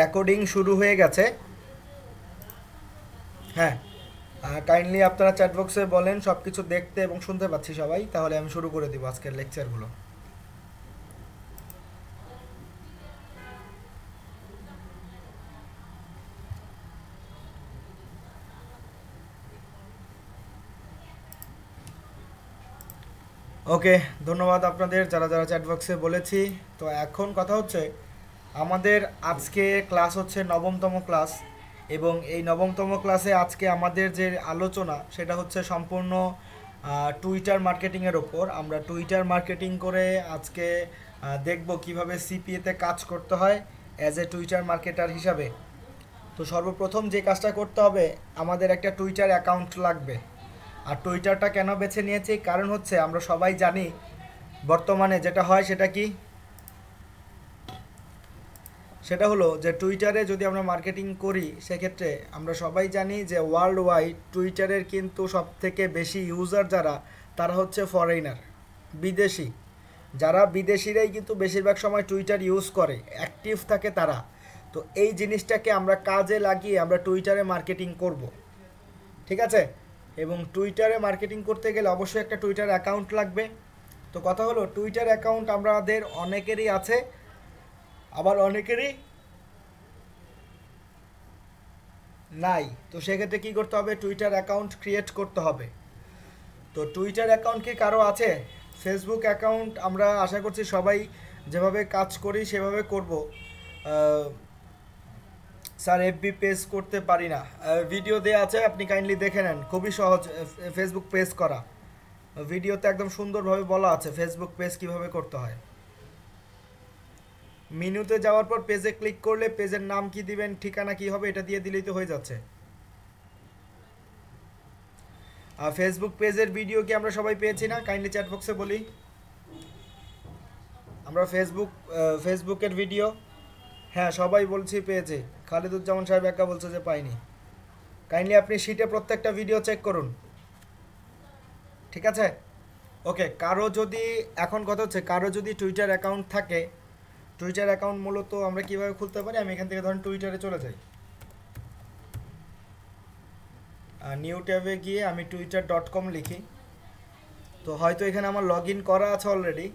Recording শুরু হয়ে গেছে। হ্যাঁ, কাইন্ডলি আপনারা চ্যাট বক্সে বলেন সব কিছু দেখতে এবং শুনতে পাচ্ছি সবাই, তাহলে আমি শুরু করে দিব আজকের লেকচারগুলো। ওকে, ধন্যবাদ আপনাদের যারা যারা চ্যাট বক্সে বলেছি। তো এখন কথা হচ্ছে, আমাদের আজকে ক্লাস হচ্ছে নবমতম ক্লাস, এবং এই নবমতম ক্লাসে আজকে আমাদের যে আলোচনা সেটা হচ্ছে সম্পূর্ণ টুইটার মার্কেটিংয়ের ওপর। আমরা টুইটার মার্কেটিং করে আজকে দেখব কিভাবে সিপিএতে কাজ করতে হয় অ্যাজ এ টুইটার মার্কেটার হিসাবে। তো সর্বপ্রথম যে কাজটা করতে হবে, আমাদের একটা টুইটার অ্যাকাউন্ট লাগবে। আর টুইটারটা কেন বেছে নিয়েছি, কারণ হচ্ছে আমরা সবাই জানি বর্তমানে যেটা হয় সেটা কি, সেটা হলো যে টুইটারে যদি আমরা মার্কেটিং করি সেক্ষেত্রে আমরা সবাই জানি যে ওয়ার্ল্ড ওয়াইড টুইটারের কিন্তু সব থেকে বেশি ইউজার যারা, তারা হচ্ছে ফরেনার, বিদেশি। যারা বিদেশিরাই কিন্তু বেশিরভাগ সময় টুইটার ইউজ করে, অ্যাক্টিভ থাকে তারা। তো এই জিনিসটাকে আমরা কাজে লাগিয়ে আমরা টুইটারে মার্কেটিং করব, ঠিক আছে? এবং টুইটারে মার্কেটিং করতে গেলে অবশ্যই একটা টুইটার অ্যাকাউন্ট লাগবে। তো কথা হলো, টুইটার অ্যাকাউন্ট আমাদের অনেকেরই আছে, আবার অনেকেরই নাই। তো সেক্ষেত্রে কী করতে হবে, টুইটার অ্যাকাউন্ট ক্রিয়েট করতে হবে। তো টুইটার অ্যাকাউন্ট কি কারো আছে? ফেসবুক অ্যাকাউন্ট আমরা আশা করছি সবাই যেভাবে কাজ করি সেভাবে করব। স্যার এফবি পেজ করতে পারি না, ভিডিও দেওয়া আছে, আপনি কাইন্ডলি দেখে নেন, খুবই সহজ ফেসবুক পেজ করা। ভিডিওতে একদম সুন্দরভাবে বলা আছে ফেসবুক পেজ কিভাবে করতে হয়। মেনুতে যাওয়ার পর পেজে ক্লিক করলে পেজের নাম কি দিবেন, ঠিকানা কি হবে, এটা দিয়ে দিলেই তো হয়ে যাচ্ছে। আর ফেসবুক পেজের ভিডিও কি আমরা সবাই পেয়েছি না? কাইন্ডলি চ্যাট বক্সে বলি। আমরা ফেসবুকের ভিডিও, হ্যাঁ সবাই বলছি পেয়েছে। খালিদুজ্জামান সাহেব একা বলছে যে পাইনি। কাইন্ডলি আপনি শিটে প্রত্যেকটা ভিডিও চেক করুন, ঠিক আছে? ওকে, কারো যদি, এখন কথা হচ্ছে কারো যদি টুইটার অ্যাকাউন্ট থাকে, টুইটার অ্যাকাউন্ট মূলত আমরা কীভাবে খুলতে পারি, আমি এখান থেকে ধরেন টুইটারে চলে যাই। নিউ ট্যাবে গিয়ে আমি twitter.com লিখি। তো হয়তো এখানে আমার লগ ইন করা আছে অলরেডি।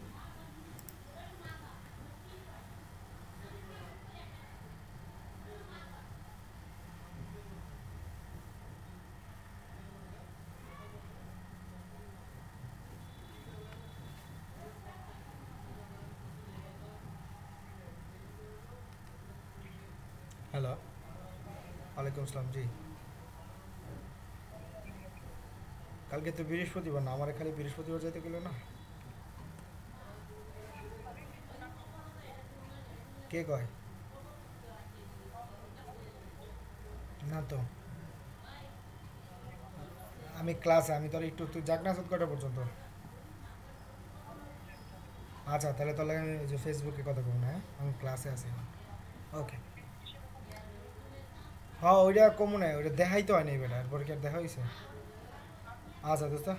হ্যালো, ওয়ালাইকুম আসসালাম। জি, কালকে তো বৃহস্পতিবার না, আমার খালি বৃহস্পতিবার যেতে গেলো না। কে কয়? না তো, আমি ক্লাসে, আমি তোর একটু, তুই যাক না কটা পর্যন্ত। আচ্ছা, তাহলে তাহলে আমি যে ফেসবুকে কথা বলবো না, হ্যাঁ আমি ক্লাসে আছি। ওকে, হ্যাঁ ওইটা কমনে, ওইটা দেখাই তো হয়নি বেটা, এরপরে কি আর দেখা হয়েছে? আচ্ছা দোস্ত,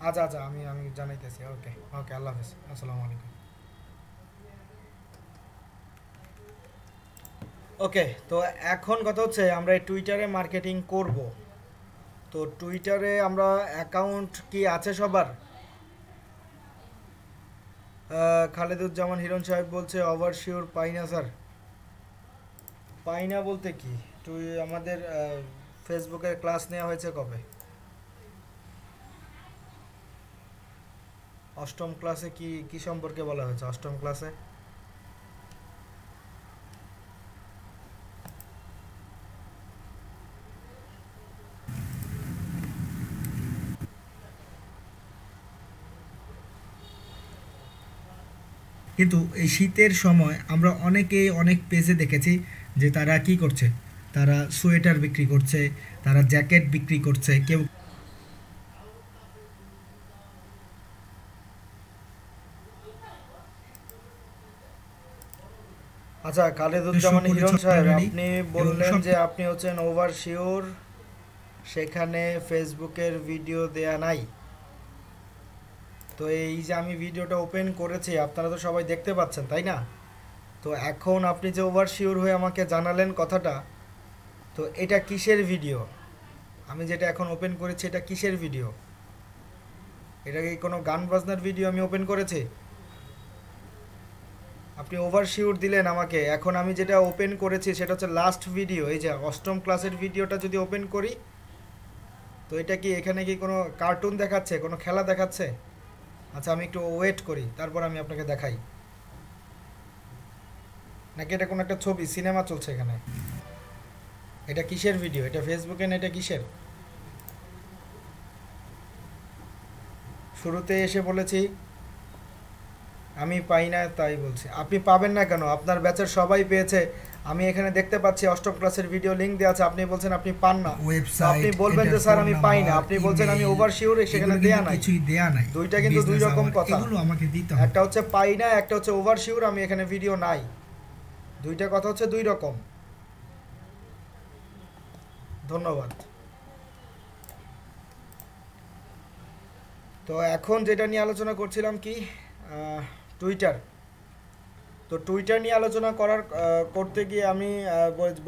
আচ্ছা আচ্ছা, আমি আমি জানাইতেছি। ওকে ওকে, আল্লাহ হাফিজ, আসসালামু আলাইকুম। ওকে, তো এখন কথা হচ্ছে আমরা এই টুইটারে মার্কেটিং করব। তো টুইটারে আমরা অ্যাকাউন্ট কি আছে সবার? খালেদুজ্জামান হিরণ সাহেব বলছে ওভার শিওর পাই না স্যার। পাই না বলতে কি, তুই আমাদের ফেসবুকের ক্লাস নেওয়া হয়েছে কবে? অষ্টম ক্লাসে কি কি সম্পর্কে বলা হয়েছে অষ্টম ক্লাসে? কিন্তু এই শীতের সময় আমরা অনেকেই অনেক পেজে দেখেছি যে তারা কি করছে, তারা সোয়েটার বিক্রি করছে, তারা জ্যাকেট বিক্রি করছে, কেউ। আচ্ছা, খালেদুজ্জামান হিরণ সাহেব, আপনি বললেন যে আপনি হচ্ছেন ওভার শিওর, সেখানে ফেসবুকের ভিডিও দেয়া নাই। তো এই যে আমি ভিডিওটা ওপেন করেছি, আপনারা তো সবাই দেখতে পাচ্ছেন তাই না? তো এখন আপনি যে ওভারশিওর হয়ে আমাকে জানালেন কথাটা, তো এটা কিসের ভিডিও? আমি যেটা এখন ওপেন করেছি এটা কিসের ভিডিও? এটা কি কোনো গান বাজনার ভিডিও আমি ওপেন করেছি? আপনি ওভারশিওর দিলেন আমাকে। এখন আমি যেটা ওপেন করেছি সেটা হচ্ছে লাস্ট ভিডিও। এই যে অষ্টম ক্লাসের ভিডিওটা যদি ওপেন করি, তো এটা কি এখানে কি কোনো কার্টুন দেখাচ্ছে, কোনো খেলা দেখাচ্ছে? আচ্ছা, আমি একটু ওয়েট করি, তারপর আমি আপনাকে দেখাই। নাকি এটা কোনো একটা ছবি, সিনেমা চলছে এখানে? এটা কিসের ভিডিও? এটা ফেসবুকে না, এটা কিসের? শুরুতে এসে বলেছি আমি পাই না, তাই বলছি। আপনি পাবেন না কেন? আপনার ব্যাচের সবাই পেয়েছে। আমি এখানে দেখতে পাচ্ছি অষ্টম ক্লাসের ভিডিও লিংক দেওয়া আছে, আপনি বলছেন আপনি পান না। তো আপনি বলবেন যে স্যার আমি পাই না, আপনি বলছেন আমি ওভারশিওর, সেখানে দেয়া নাই। কিছুই দেয়া নাই। দুইটা কিন্তু দুই রকম কথা। এগুলো আমাকে দিতে হবে। একটা হচ্ছে পাই না, একটা হচ্ছে ওভারশিওর আমি এখানে ভিডিও নাই। দুইটা কথা হচ্ছে দুই রকম। ধন্যবাদ। তো এখন যেটা নিয়ে আলোচনা করছিলাম কি, টুইটার। তো টুইটার নিয়ে আলোচনা করতে গিয়ে আমি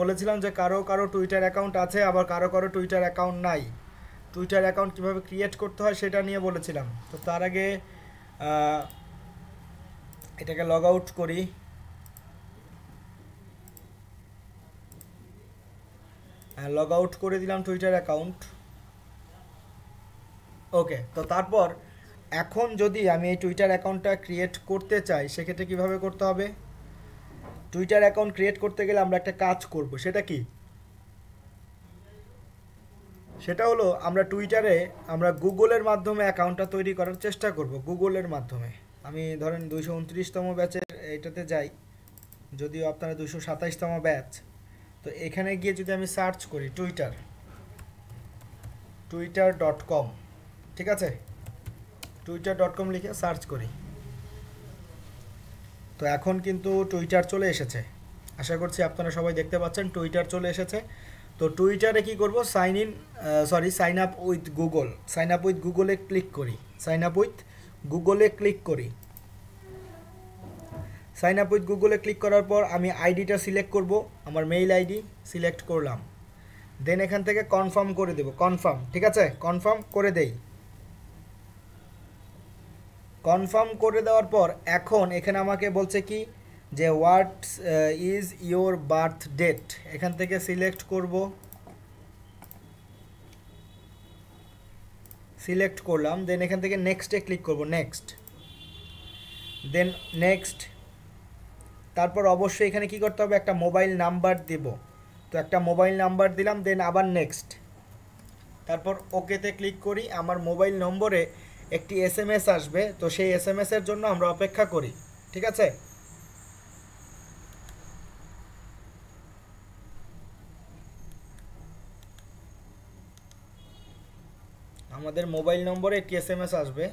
বলেছিলাম যে কারো কারো টুইটার অ্যাকাউন্ট আছে, আবার কারো কারো টুইটার অ্যাকাউন্ট নাই। টুইটার অ্যাকাউন্ট কীভাবে ক্রিয়েট করতে হয় সেটা নিয়ে বলেছিলাম। তো তার আগে এটাকে লগ আউট করি। লগ আউট করে দিলাম টুইটার অ্যাকাউন্ট। ওকে, তো তারপর এখন যদি আমি এই টুইটার অ্যাকাউন্টটা ক্রিয়েট করতে চাই, সেক্ষেত্রে কীভাবে করতে হবে? টুইটার অ্যাকাউন্ট ক্রিয়েট করতে গেলে আমরা একটা কাজ করব। সেটা কি? সেটা হলো আমরা টুইটারে আমরা গুগলের মাধ্যমে অ্যাকাউন্টটা তৈরি করার চেষ্টা করব। গুগলের মাধ্যমে আমি ধরেন 229তম ব্যাচের এটাতে যাই, যদিও আপনারা 227তম ব্যাচ। তো এখানে গিয়ে যদি আমি সার্চ করি twitter.com, ঠিক আছে, twitter.com লিখে সার্চ করি, তো এখন কিন্তু টুইটার চলে এসেছে। আশা করছি আপনারা সবাই দেখতে পাচ্ছেন টুইটার চলে এসেছে। তো টুইটারে কি করব? Sign up with Google. Sign up with গুগলে ক্লিক করি। সাইন আপ উইথ গুগলে ক্লিক করি। সাইন আপ উইথ গুগলে ক্লিক করার পর আমি আইডিটা সিলেক্ট করব, আমার মেইল আইডি সিলেক্ট করলাম। দেন এখান থেকে কনফার্ম করে দেব। কনফার্ম, ঠিক আছে, কনফার্ম করে দেই। কনফার্ম করে দেওয়ার পর এখন এখানে আমাকে বলছে কি যে what is your birth date. এখান থেকে সিলেক্ট করব, সিলেক্ট করলাম। দেন এখান থেকে নেক্সটে ক্লিক করব, নেক্সট, দেন নেক্সট। তারপর অবশ্যই এখানে কি করতে হবে? একটা মোবাইল নাম্বার দেব। তো একটা মোবাইল নাম্বার দিলাম, দেন আবার নেক্সট। তারপর ওকেতে ক্লিক করি। আমার মোবাইল নম্বরে একটি এসএমএস আসবে, তো সেই এসএমএসের জন্য আমরা অপেক্ষা করি, ঠিক আছে। আমাদের মোবাইল নম্বরে একটি এসএমএস আসবে।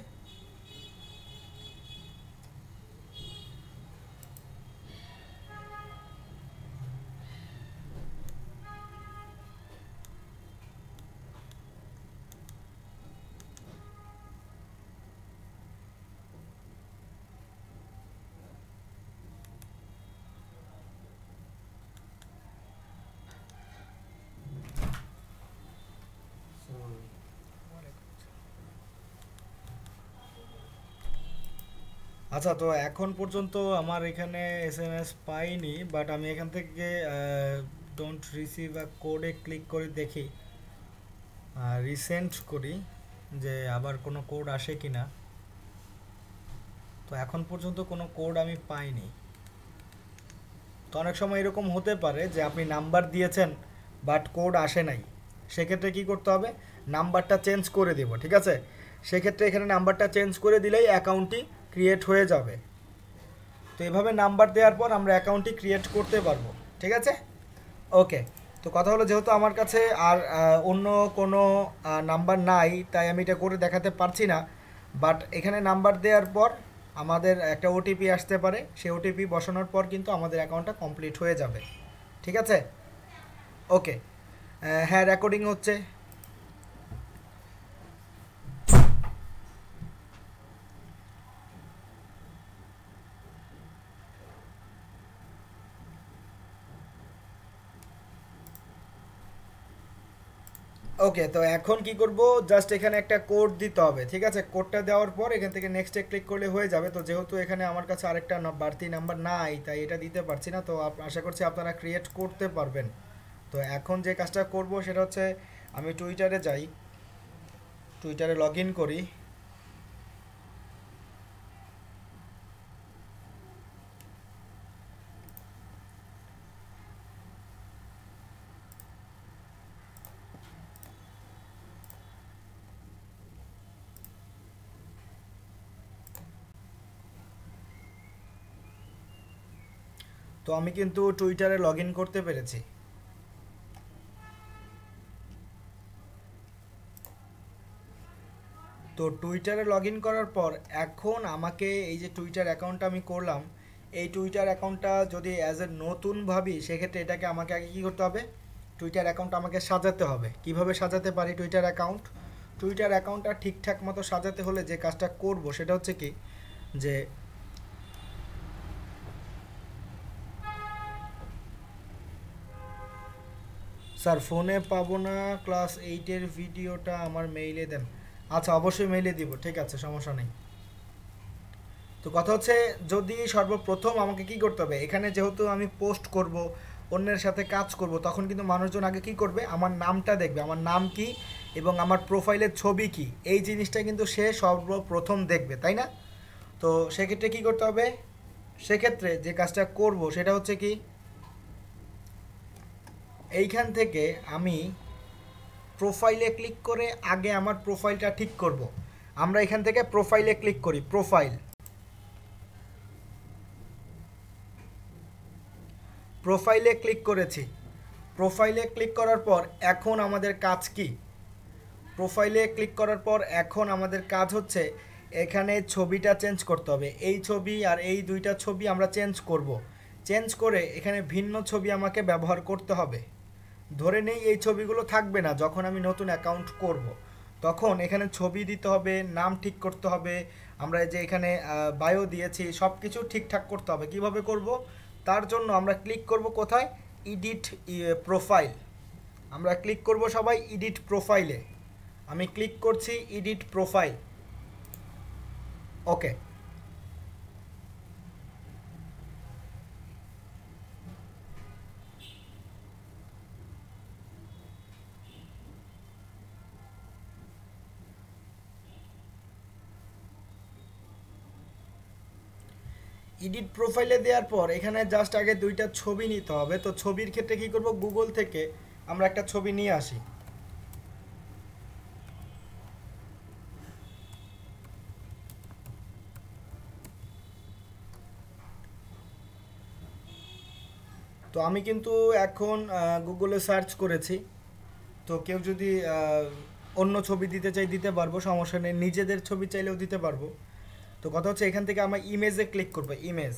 আচ্ছা, তো এখন পর্যন্ত আমার এখানে এসএমএস পাইনি, বাট আমি এখান থেকে ডোন্ট রিসিভ আ কোডে ক্লিক করে দেখি, রিসেন্ট করি যে আবার কোনো কোড আসে কি না। তো এখন পর্যন্ত কোনো কোড আমি পাইনি। তো অনেক সময় এরকম হতে পারে যে আপনি নাম্বার দিয়েছেন বাট কোড আসে নাই। সেক্ষেত্রে কি করতে হবে? নাম্বারটা চেঞ্জ করে দেব, ঠিক আছে। সেক্ষেত্রে এখানে নাম্বারটা চেঞ্জ করে দিলেই অ্যাকাউন্টটি ক্রিয়েট হয়ে যাবে। তো এভাবে নাম্বার দেওয়ার পর আমরা অ্যাকাউন্টটি ক্রিয়েট করতে পারবো, ঠিক আছে। ওকে, তো কথা হলো যেহেতু আমার কাছে আর অন্য কোনো নাম্বার নাই, তাই আমি এটা করে দেখাতে পারছি না। বাট এখানে নাম্বার দেওয়ার পর আমাদের একটা ওটিপি আসতে পারে, সেই ওটিপি বসানোর পর কিন্তু আমাদের অ্যাকাউন্টটা কমপ্লিট হয়ে যাবে, ঠিক আছে। ওকে, হ্যাঁ, রেকর্ডিং হচ্ছে। ওকে, তো এখন কি করব, জাস্ট এখানে একটা কোড দিতে হবে, ঠিক আছে? কোডটা দেওয়ার পর এখান থেকে নেক্সটে ক্লিক করলে হয়ে যাবে। তো যেহেতু এখানে আমার কাছে আরেকটা বাড়তি নাম্বার নাই, তাই এটা দিতে পারছি না। তো আশা করছি আপনারা ক্রিয়েট করতে পারবেন। তো এখন যে কাজটা করব সেটা হচ্ছে আমি টুইটারে যাই, টুইটারে লগ ইন করি। তো আমি কিন্তু টুইটারে লগ ইন করতে পেরেছি। তো টুইটারে লগ ইন করার পর এখন আমাকে এই যে টুইটার অ্যাকাউন্টটা আমি করলাম, এই টুইটার অ্যাকাউন্টটা যদি অ্যাজ এ নতুন ভাবি, সেক্ষেত্রে এটাকে আমাকে আগে কী করতে হবে, টুইটার অ্যাকাউন্ট আমাকে সাজাতে হবে। কিভাবে সাজাতে পারি টুইটার অ্যাকাউন্ট? টুইটার অ্যাকাউন্টটা ঠিকঠাক মতো সাজাতে হলে যে কাজটা করব সেটা হচ্ছে কি, যে স্যার ফোনে পাবো না, ক্লাস 8-এর ভিডিওটা আমার মেইলে দেন। আচ্ছা, অবশ্যই মেইলে দিব, ঠিক আছে, সমস্যা নেই। তো কথা হচ্ছে, যদি সর্বপ্রথম আমাকে কি করতে হবে, এখানে যেহেতু আমি পোস্ট করব, অন্যের সাথে কাজ করব, তখন কিন্তু মানুষজন আগে কি করবে, আমার নামটা দেখবে, আমার নাম কি এবং আমার প্রোফাইলের ছবি কি, এই জিনিসটা কিন্তু সে সর্বপ্রথম দেখবে, তাই না? তো সেক্ষেত্রে কি করতে হবে, সেক্ষেত্রে যে কাজটা করব সেটা হচ্ছে কি, এইখান থেকে আমি প্রোফাইলে ক্লিক করে আগে আমার প্রোফাইলটা ঠিক করব। আমরা এখান থেকে প্রোফাইলে ক্লিক করি, প্রোফাইল, প্রোফাইলে ক্লিক করেছি। প্রোফাইলে ক্লিক করার পর এখন আমাদের কাজ কি, প্রোফাইলে ক্লিক করার পর এখন আমাদের কাজ হচ্ছে এখানে ছবিটা চেঞ্জ করতে হবে। এই ছবি আর এই দুইটা ছবি আমরা চেঞ্জ করব। চেঞ্জ করে এখানে ভিন্ন ছবি আমাকে ব্যবহার করতে হবে। ধরে নেই এই ছবিগুলো থাকবে না যখন আমি নতুন অ্যাকাউন্ট করব, তখন এখানে ছবি দিতে হবে, নাম ঠিক করতে হবে। আমরা যে এখানে বায়ো দিয়েছি সব কিছু ঠিকঠাক করতে হবে। কিভাবে করব, তার জন্য আমরা ক্লিক করব কোথায়, এডিট প্রোফাইল। আমরা ক্লিক করব সবাই এডিট প্রোফাইলে। আমি ক্লিক করছি এডিট প্রোফাইল। ওকে, এডিট প্রোফাইলে দেওয়ার পর এখানে জাস্ট আগে দুইটা ছবি নিতে হবে। তো ছবির ক্ষেত্রে কি করব, গুগল থেকে আমরা একটা ছবি নিয়ে আসি। তো আমি কিন্তু এখন গুগলে সার্চ করেছি। তো কেউ যদি অন্য ছবি দিতে চাই দিতে পারবো, সমস্যা নেই, নিজেদের ছবি চাইলেও দিতে পারবো। তো কথা হচ্ছে এখান থেকে আমরা ইমেজে ক্লিক করবো, ইমেজ,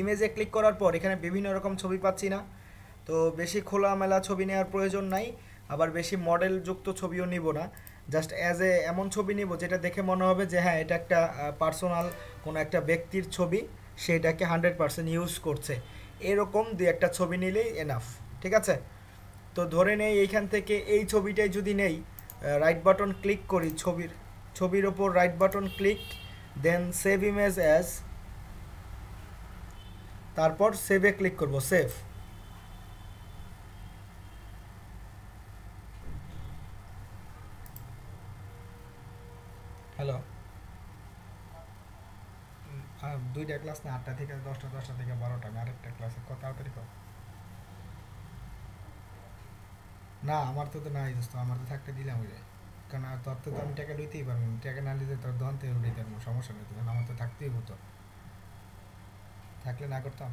ইমেজে ক্লিক করার পর এখানে বিভিন্ন রকম ছবি পাচ্ছি না। তো বেশি খোলামেলা ছবি নেওয়ার প্রয়োজন নাই, আবার বেশি মডেলযুক্ত ছবিও নিব না। জাস্ট অ্যাজ এ এমন ছবি নিব যেটা দেখে মনে হবে যে হ্যাঁ এটা একটা পার্সোনাল কোনো একটা ব্যক্তির ছবি, সেটাকে 100% ইউজ করছে, এরকম দুই একটা ছবি নিলেই এনাফ, ঠিক আছে? তো ধরে নেই এইখান থেকে এই ছবিটাই যদি নেই, রাইট বাটন ক্লিক করি, ছবির ওপর রাইট বাটন ক্লিক, দেন সেভ ইমেজ অ্যাজ, তারপর সেভে ক্লিক করব, সেভ। হ্যালো, দুইটা ক্লাস না, 8টা থেকে 10টা, 10টা থেকে 12টা, আমি আরেকটা ক্লাসে কত তাড়াতাড়ি কর। না আমার তো নাই দোস্ত, আমার তো থাকতে দিলাম ওই যায়, কারণ আর তোর তো আমি টাকা লইতেই পারবো না, টাকা না নিতে তোর দহন থেকে উঠাইতে পারবো, সমস্যা নেই তো, কারণ আমার তো থাকতেই হতো, থাকলে না করতাম।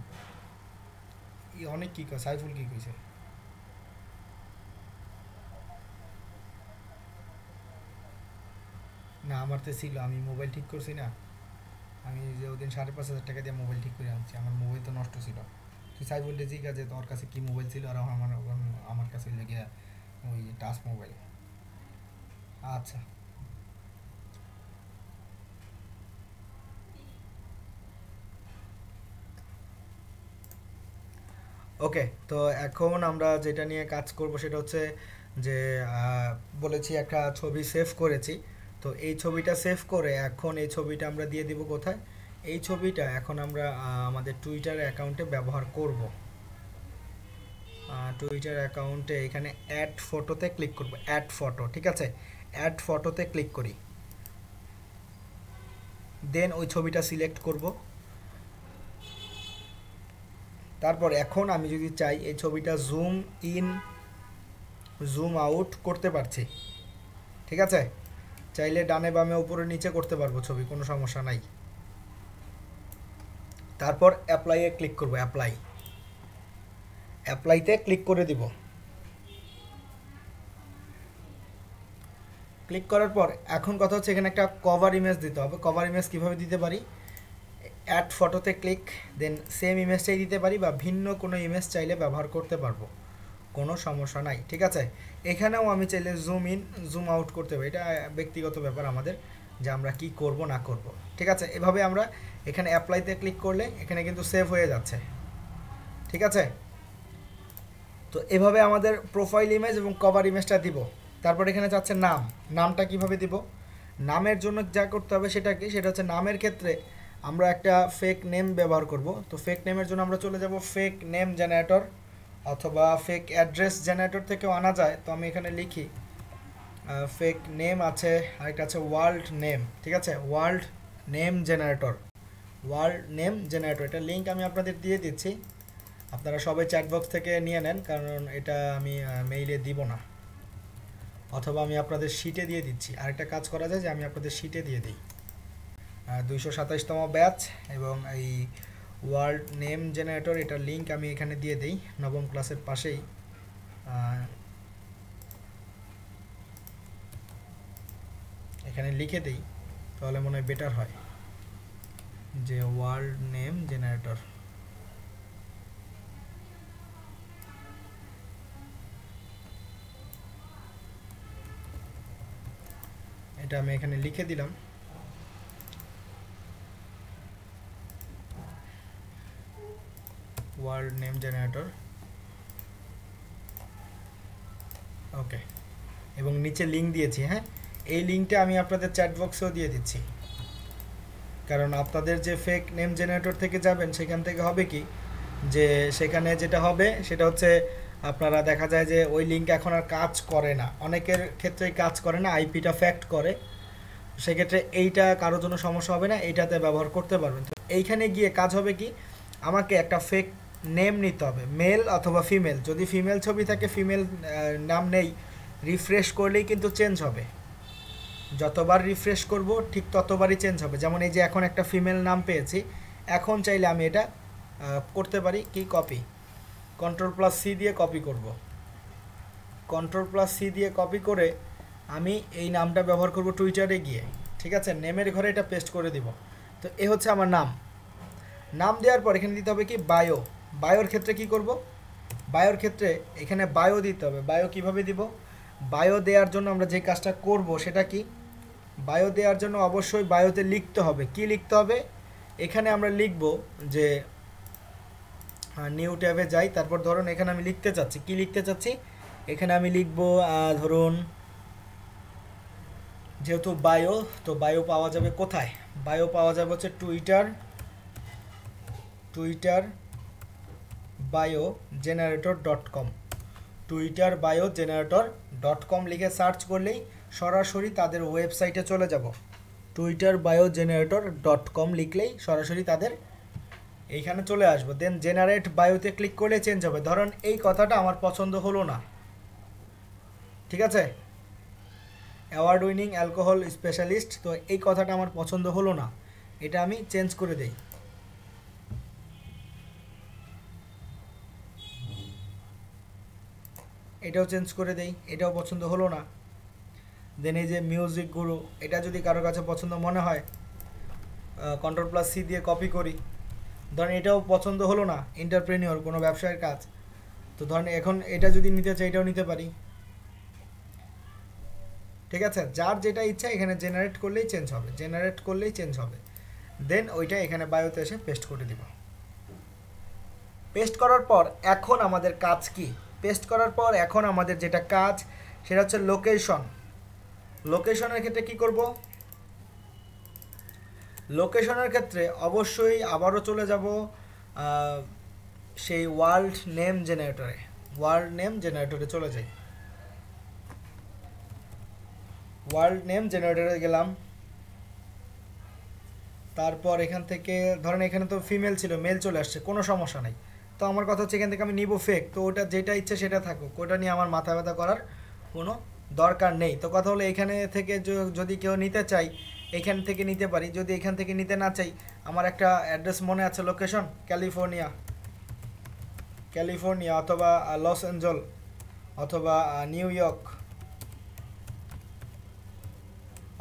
অনেক কী কয়, সাইফুল কী কইছে? না আমার তো ছিল, আমি মোবাইল ঠিক করছি না, আমি যে ওদিন 5,500 টাকা দিয়ে মোবাইল ঠিক করে আনছি, আমার মোবাইল তো নষ্ট ছিল। তুই সাইফুল জিজ্ঞাসা যে তোর কাছে কী মোবাইল ছিল, আর আমার কাছে লেগে ওই টাচ মোবাইল। আচ্ছা, ওকে, তো এখন আমরা যেটা নিয়ে কাজ করব সেটা হচ্ছে যে বলেছি একটা ছবি সেভ করেছি। তো এই ছবিটা সেভ করে এখন এই ছবিটা আমরা দিয়ে দিব কোথায়? এই ছবিটা এখন আমরা আমাদের টুইটার অ্যাকাউন্টে ব্যবহার করব। টুইটার অ্যাকাউন্টে এখানে অ্যাড ফটোতে ক্লিক করব, অ্যাড ফটো, ঠিক আছে? অ্যাড ফটোতে ক্লিক করি, দেন ওই ছবিটা সিলেক্ট করব। তারপর এখন আমি যদি চাই এই ছবিটা জুম ইন জুম আউট করতে পারছি, ঠিক আছে? চাইলে ডানে বামে উপরে নিচে করতে পারবো ছবি, কোনো সমস্যা নাই। তারপর অ্যাপ্লাইয়ে ক্লিক করব, অ্যাপ্লাইতে ক্লিক করে দিব। ক্লিক করার পর এখন কথা হচ্ছে এখানে একটা কভার ইমেজ দিতে হবে। কভার ইমেজ কীভাবে দিতে পারি? অ্যাড ফটোতে ক্লিক, দেন সেম ইমেজটাই দিতে পারি বা ভিন্ন কোনো ইমেজ চাইলে ব্যবহার করতে পারবো, কোনো সমস্যা নাই, ঠিক আছে? এখানেও আমি চাইলে জুম ইন জুম আউট করতে পারি, এটা ব্যক্তিগত ব্যাপার আমাদের, যে আমরা কি করব না করব, ঠিক আছে? এভাবে আমরা এখানে অ্যাপ্লাইতে ক্লিক করলে এখানে কিন্তু সেভ হয়ে যাচ্ছে, ঠিক আছে? তো এভাবে আমাদের প্রোফাইল ইমেজ এবং কভার ইমেজটা দিব। তারপর এখানে যাচ্ছে নাম, নামটা কিভাবে দিব? নামের জন্য যা করতে হবে সেটা কি? সেটা হচ্ছে নামের ক্ষেত্রে আমরা একটা ফেক নেম ব্যবহার করব। তো ফেক নেমের জন্য আমরা চলে যাব ফেক নেম জেনারেটর, অথবা ফেক অ্যাড্রেস জেনারেটর থেকেও আনা যায়। তো আমি এখানে লিখি ফেক নেম আছে, আরেকটা আছে ওয়ার্ল্ড নেম, ঠিক আছে? World name generator, world name generator, এটা লিঙ্ক আমি আপনাদের দিয়ে দিচ্ছি, আপনারা সবাই চ্যাটবক্স থেকে নিয়ে নেন, কারণ এটা আমি মেইলে দিব না, অথবা আমি আপনাদের শিটে দিয়ে দিচ্ছি। আরেকটা কাজ করা যায় যে আমি আপনাদের শিটে দিয়ে দিই 227তম ব্যাচ এবং এই ওয়ার্ল্ড নেম জেনারেটর, এটার লিঙ্ক আমি এখানে দিয়ে দিই নবম ক্লাসের পাশেই। এখানে লিখে দিই, তাহলে মনে হয় বেটার হয়, যে ওয়ার্ল্ড নেম জেনারেটর। এটা আমি এখানে লিখে দিলাম, ওয়ার্ল্ড নেম জেনারেটর, ওকে। এবং নিচে লিঙ্ক দিয়েছি, হ্যাঁ, এই লিঙ্কটা আমি আপনাদের চ্যাট বক্সেও দিয়ে দিচ্ছি, কারণ আপনাদের যে ফেক নেম জেনারেটর থেকে যাবেন সেখান থেকে হবে কি, যে সেখানে যেটা হবে সেটা হচ্ছে আপনারা দেখা যায় যে ওই লিঙ্ক এখন আর কাজ করে না, অনেকের ক্ষেত্রেই কাজ করে না, আইপিটা ফ্যাক্ট করে। সেক্ষেত্রে এইটা কারোর জন্য সমস্যা হবে না, এইটাতে ব্যবহার করতে পারবেন। তো এইখানে গিয়ে কাজ হবে কি, আমাকে একটা ফেক নেম নিতে হবে, মেল অথবা ফিমেল। যদি ফিমেল ছবি থাকে, ফিমেল নাম নেই, রিফ্রেশ করলেই কিন্তু চেঞ্জ হবে, যতবার রিফ্রেশ করব ঠিক ততবারই চেঞ্জ হবে। যেমন এই যে এখন একটা ফিমেল নাম পেয়েছি, এখন চাইলে আমি এটা করতে পারি কি, কপি, Ctrl+C দিয়ে কপি করব। Ctrl+C দিয়ে কপি করে আমি এই নামটা ব্যবহার করব টুইটারে গিয়ে, ঠিক আছে? নেমের ঘরে এটা পেস্ট করে দিব। তো এ হচ্ছে আমার নাম। নাম দেওয়ার পর এখানে দিতে হবে কি, বায়ো। বায়োর ক্ষেত্রে কি করব? বায়োর ক্ষেত্রে এখানে বায়ো দিতে হবে। বায়ো কিভাবে দিব? বায়ো দেওয়ার জন্য আমরা যে কাজটা করব সেটা কি, বায়ো দেওয়ার জন্য অবশ্যই বায়োতে লিখতে হবে। কি লিখতে হবে? এখানে আমরা লিখব যে নিউ ট্যাবে যাই, তারপর ধরুন এখানে আমি লিখতে চাচ্ছি, কি লিখতে চাচ্ছি, এখানে আমি লিখব ধরুন, যেহেতু বায়ো, তো বায়ো পাওয়া যাবে কোথায়? বায়ো পাওয়া যাবে হচ্ছে টুইটার বায়ো জেনারেটর.com, টুইটার বায়ো জেনারেটর.com লিখে সার্চ করলেই সরাসরি তাদের ওয়েবসাইটে চলে যাব। টুইটার বায়ো জেনারেটর.com লিখলেই সরাসরি তাদের এইখানে চলে আসবো। দেন জেনারেট বায়োতে ক্লিক করলে চেঞ্জ হবে। ধরুন এই কথাটা আমার পছন্দ হলো না, ঠিক আছে? অ্যাওয়ার্ড উইনিং অ্যালকোহল স্পেশালিস্ট, তো এই কথাটা আমার পছন্দ হলো না, এটা আমি চেঞ্জ করে দেই। এটাও চেঞ্জ করে দেই, এটাও পছন্দ হলো না। দেন এই যে মিউজিক গুরু, এটা যদি কারো কাছে পছন্দ মনে হয়, Ctrl+C দিয়ে কপি করি। ধরেন এটাও পছন্দ হলো না, এন্টারপ্রেনিওর, কোনো ব্যবসায়ের কাজ। তো ধরেন এখন এটা যদি নিতে চাই, এটাও নিতে পারি, ঠিক আছে? যার যেটা ইচ্ছা এখানে জেনারেট করলেই চেঞ্জ হবে, জেনারেট করলেই চেঞ্জ হবে। দেন ওইটা এখানে বায়োতে এসে পেস্ট করে দিব। পেস্ট করার পর এখন আমাদের কাজ কি? পেস্ট করার পর এখন আমাদের যেটা কাজ সেটা হচ্ছে লোকেশন। লোকেশনের ক্ষেত্রে কি করব? লোকেশনের ক্ষেত্রে অবশ্যই আবারও চলে যাব সেই ওয়ার্ল্ড নেম জেনারেটরে। ওয়ার্ল্ড নেম জেনারেটরে চলে যাই। ওয়ার্ল্ড নেম জেনারেটরে গেলাম। তারপর এখান থেকে ধরেন এখানে তো ফিমেল ছিল, মেল চলে আসছে, কোনো সমস্যা নেই। তো আমার কথা হচ্ছে এখান থেকে আমি নিব ফেক, তো ওটা যেটা ইচ্ছে সেটা থাকুক, ওটা নিয়ে আমার মাথা ব্যথা করার কোনো দরকার নেই। তো কথা হলো এখানে থেকে যদি কেউ নিতে চাই এখান থেকে নিতে পারি, যদি এখান থেকে নিতে না চাই আমার একটা অ্যাড্রেস মনে আছে, লোকেশন ক্যালিফোর্নিয়া, ক্যালিফোর্নিয়া অথবা লস অ্যাঞ্জেল অথবা নিউ ইয়র্ক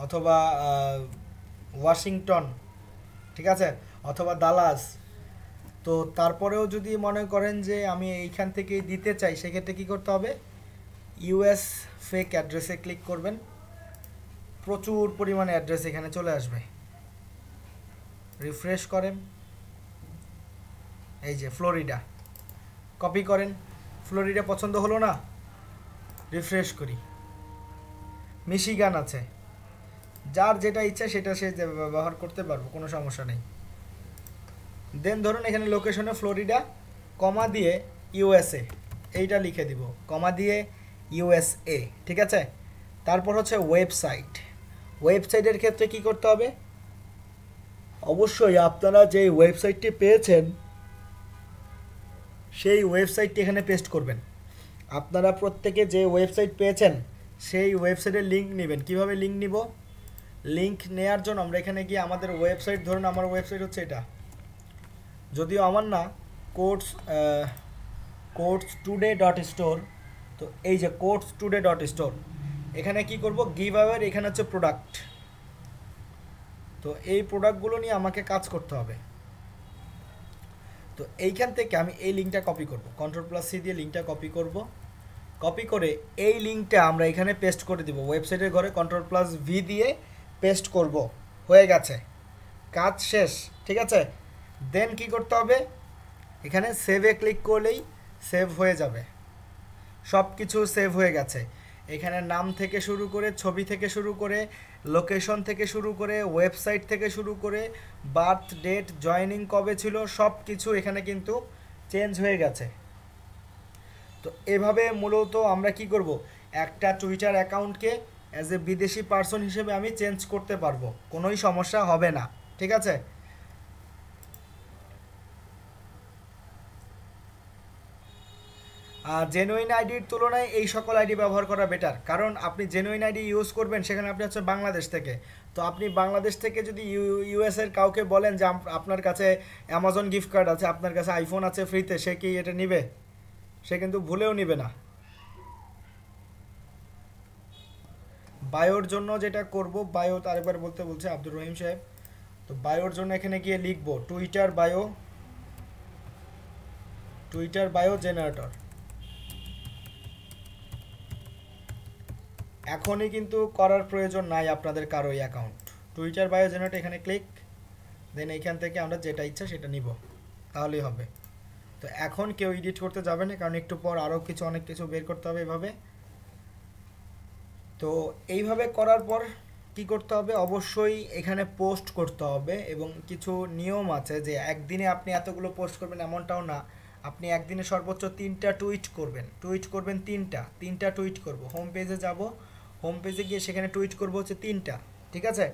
অথবা ওয়াশিংটন, ঠিক আছে, অথবা দালাস। তো তারপরেও যদি মনে করেন যে আমি এইখান থেকে দিতে চাই সেক্ষেত্রে কী করতে হবে? ইউএস ফেক অ্যাড্রেসে ক্লিক করবেন, প্রচুর পরিমাণে অ্যাড্রেস এখানে চলে আসবে। রিফ্রেশ করেন, এই যে ফ্লোরিডা, কপি করেন। ফ্লোরিডা পছন্দ হলো না, রিফ্রেশ করি। মিশিগান আছে, যার যেটা ইচ্ছা সেটা সে ব্যবহার করতে পারবো, কোনো সমস্যা নেই। দেন ধরুন এখানে লোকেশনে ফ্লোরিডা, কমা দিয়ে ইউএসএ, এইটা লিখে দিব, কমা দিয়ে ইউএসএ, ঠিক আছে। তারপর হচ্ছে ওয়েবসাইট। ওয়েবসাইটের ক্ষেত্রে কি করতে হবে? অবশ্যই আপনারা যে ওয়েবসাইটটি পেয়েছেন সেই ওয়েবসাইটটি এখানে পেস্ট করবেন। আপনারা প্রত্যেকে যে ওয়েবসাইট পেয়েছেন সেই ওয়েবসাইটের লিঙ্ক নেবেন। কিভাবে লিঙ্ক নিব? লিঙ্ক নেওয়ার জন্য আমরা এখানে গিয়ে আমাদের ওয়েবসাইট, ধরুন আমার ওয়েবসাইট হচ্ছে এটা, যদিও আমার না, coursestoday.store। তো এই যে coursestoday.store, এখানে কি করব? গিভ অ্যাওয়ের এখানে হচ্ছে প্রোডাক্ট। তো এই প্রোডাক্টগুলো নিয়ে আমাকে কাজ করতে হবে। তো এইখান থেকে আমি এই লিঙ্কটা কপি করব, Ctrl+C দিয়ে লিঙ্কটা কপি করব। কপি করে এই লিঙ্কটা আমরা এখানে পেস্ট করে দিব ওয়েবসাইটের ঘরে, Ctrl+V দিয়ে পেস্ট করব। হয়ে গেছে, কাজ শেষ, ঠিক আছে। দেন কি করতে হবে? এখানে সেভে ক্লিক করলেই সেভ হয়ে যাবে। সব কিছু সেভ হয়ে গেছে। এখানে নাম থেকে শুরু করে, ছবি থেকে শুরু করে, লোকেশন থেকে শুরু করে, ওয়েবসাইট থেকে শুরু করে, বার্থ ডেট, জয়েনিং কবে ছিল, সব কিছু এখানে কিন্তু চেঞ্জ হয়ে গেছে। তো এভাবে মূলত আমরা কি করব? একটা টুইটার অ্যাকাউন্টকে অ্যাজ এ বিদেশি পার্সন হিসেবে আমি চেঞ্জ করতে পারবো, কোনোই সমস্যা হবে না, ঠিক আছে। জেনুইন আইডির তুলনায় এই সকল আইডি ব্যবহার করা বেটার, কারণ আপনি জেনুইন আইডি ইউজ করবেন সেখানে আপনি হচ্ছে বাংলাদেশ থেকে। তো আপনি বাংলাদেশ থেকে যদি ইউএসের কাউকে বলেন যে আপনার কাছে অ্যামাজন গিফট কার্ড আছে, আপনার কাছে আইফোন আছে ফ্রিতে, সে কি এটা নিবে? সে কিন্তু ভুলেও নিবে না। বায়োর জন্য যেটা করব, বায়ো আরেকবার বলতে বলছে আব্দুর রহিম সাহেব। তো বায়োর জন্য এখানে গিয়ে লিখবো টুইটার বায়ো জেনারেটর। এখনই কিন্তু করার প্রয়োজন নাই আপনাদের কারোই অ্যাকাউন্ট। টুইটার বায়ো জেনারেটর এখানে ক্লিক, দেন এইখান থেকে আমরা যেটা ইচ্ছা সেটা নিব, তাহলেই হবে। তো এখন কেউ এডিট করতে যাবে না, কারণ একটু পর আরও অনেক কিছু বের করতে হবে এভাবে। তো এইভাবে করার পর কি করতে হবে? অবশ্যই এখানে পোস্ট করতে হবে, এবং কিছু নিয়ম আছে যে একদিনে আপনি এতগুলো পোস্ট করবেন এমনটাও না। আপনি একদিনে সর্বোচ্চ 3টা টুইট করবেন 3টা টুইট করব। হোম পেজে যাব, হোম পেজে গিয়ে সেখানে টুইট করব হচ্ছে 3টা, ঠিক আছে।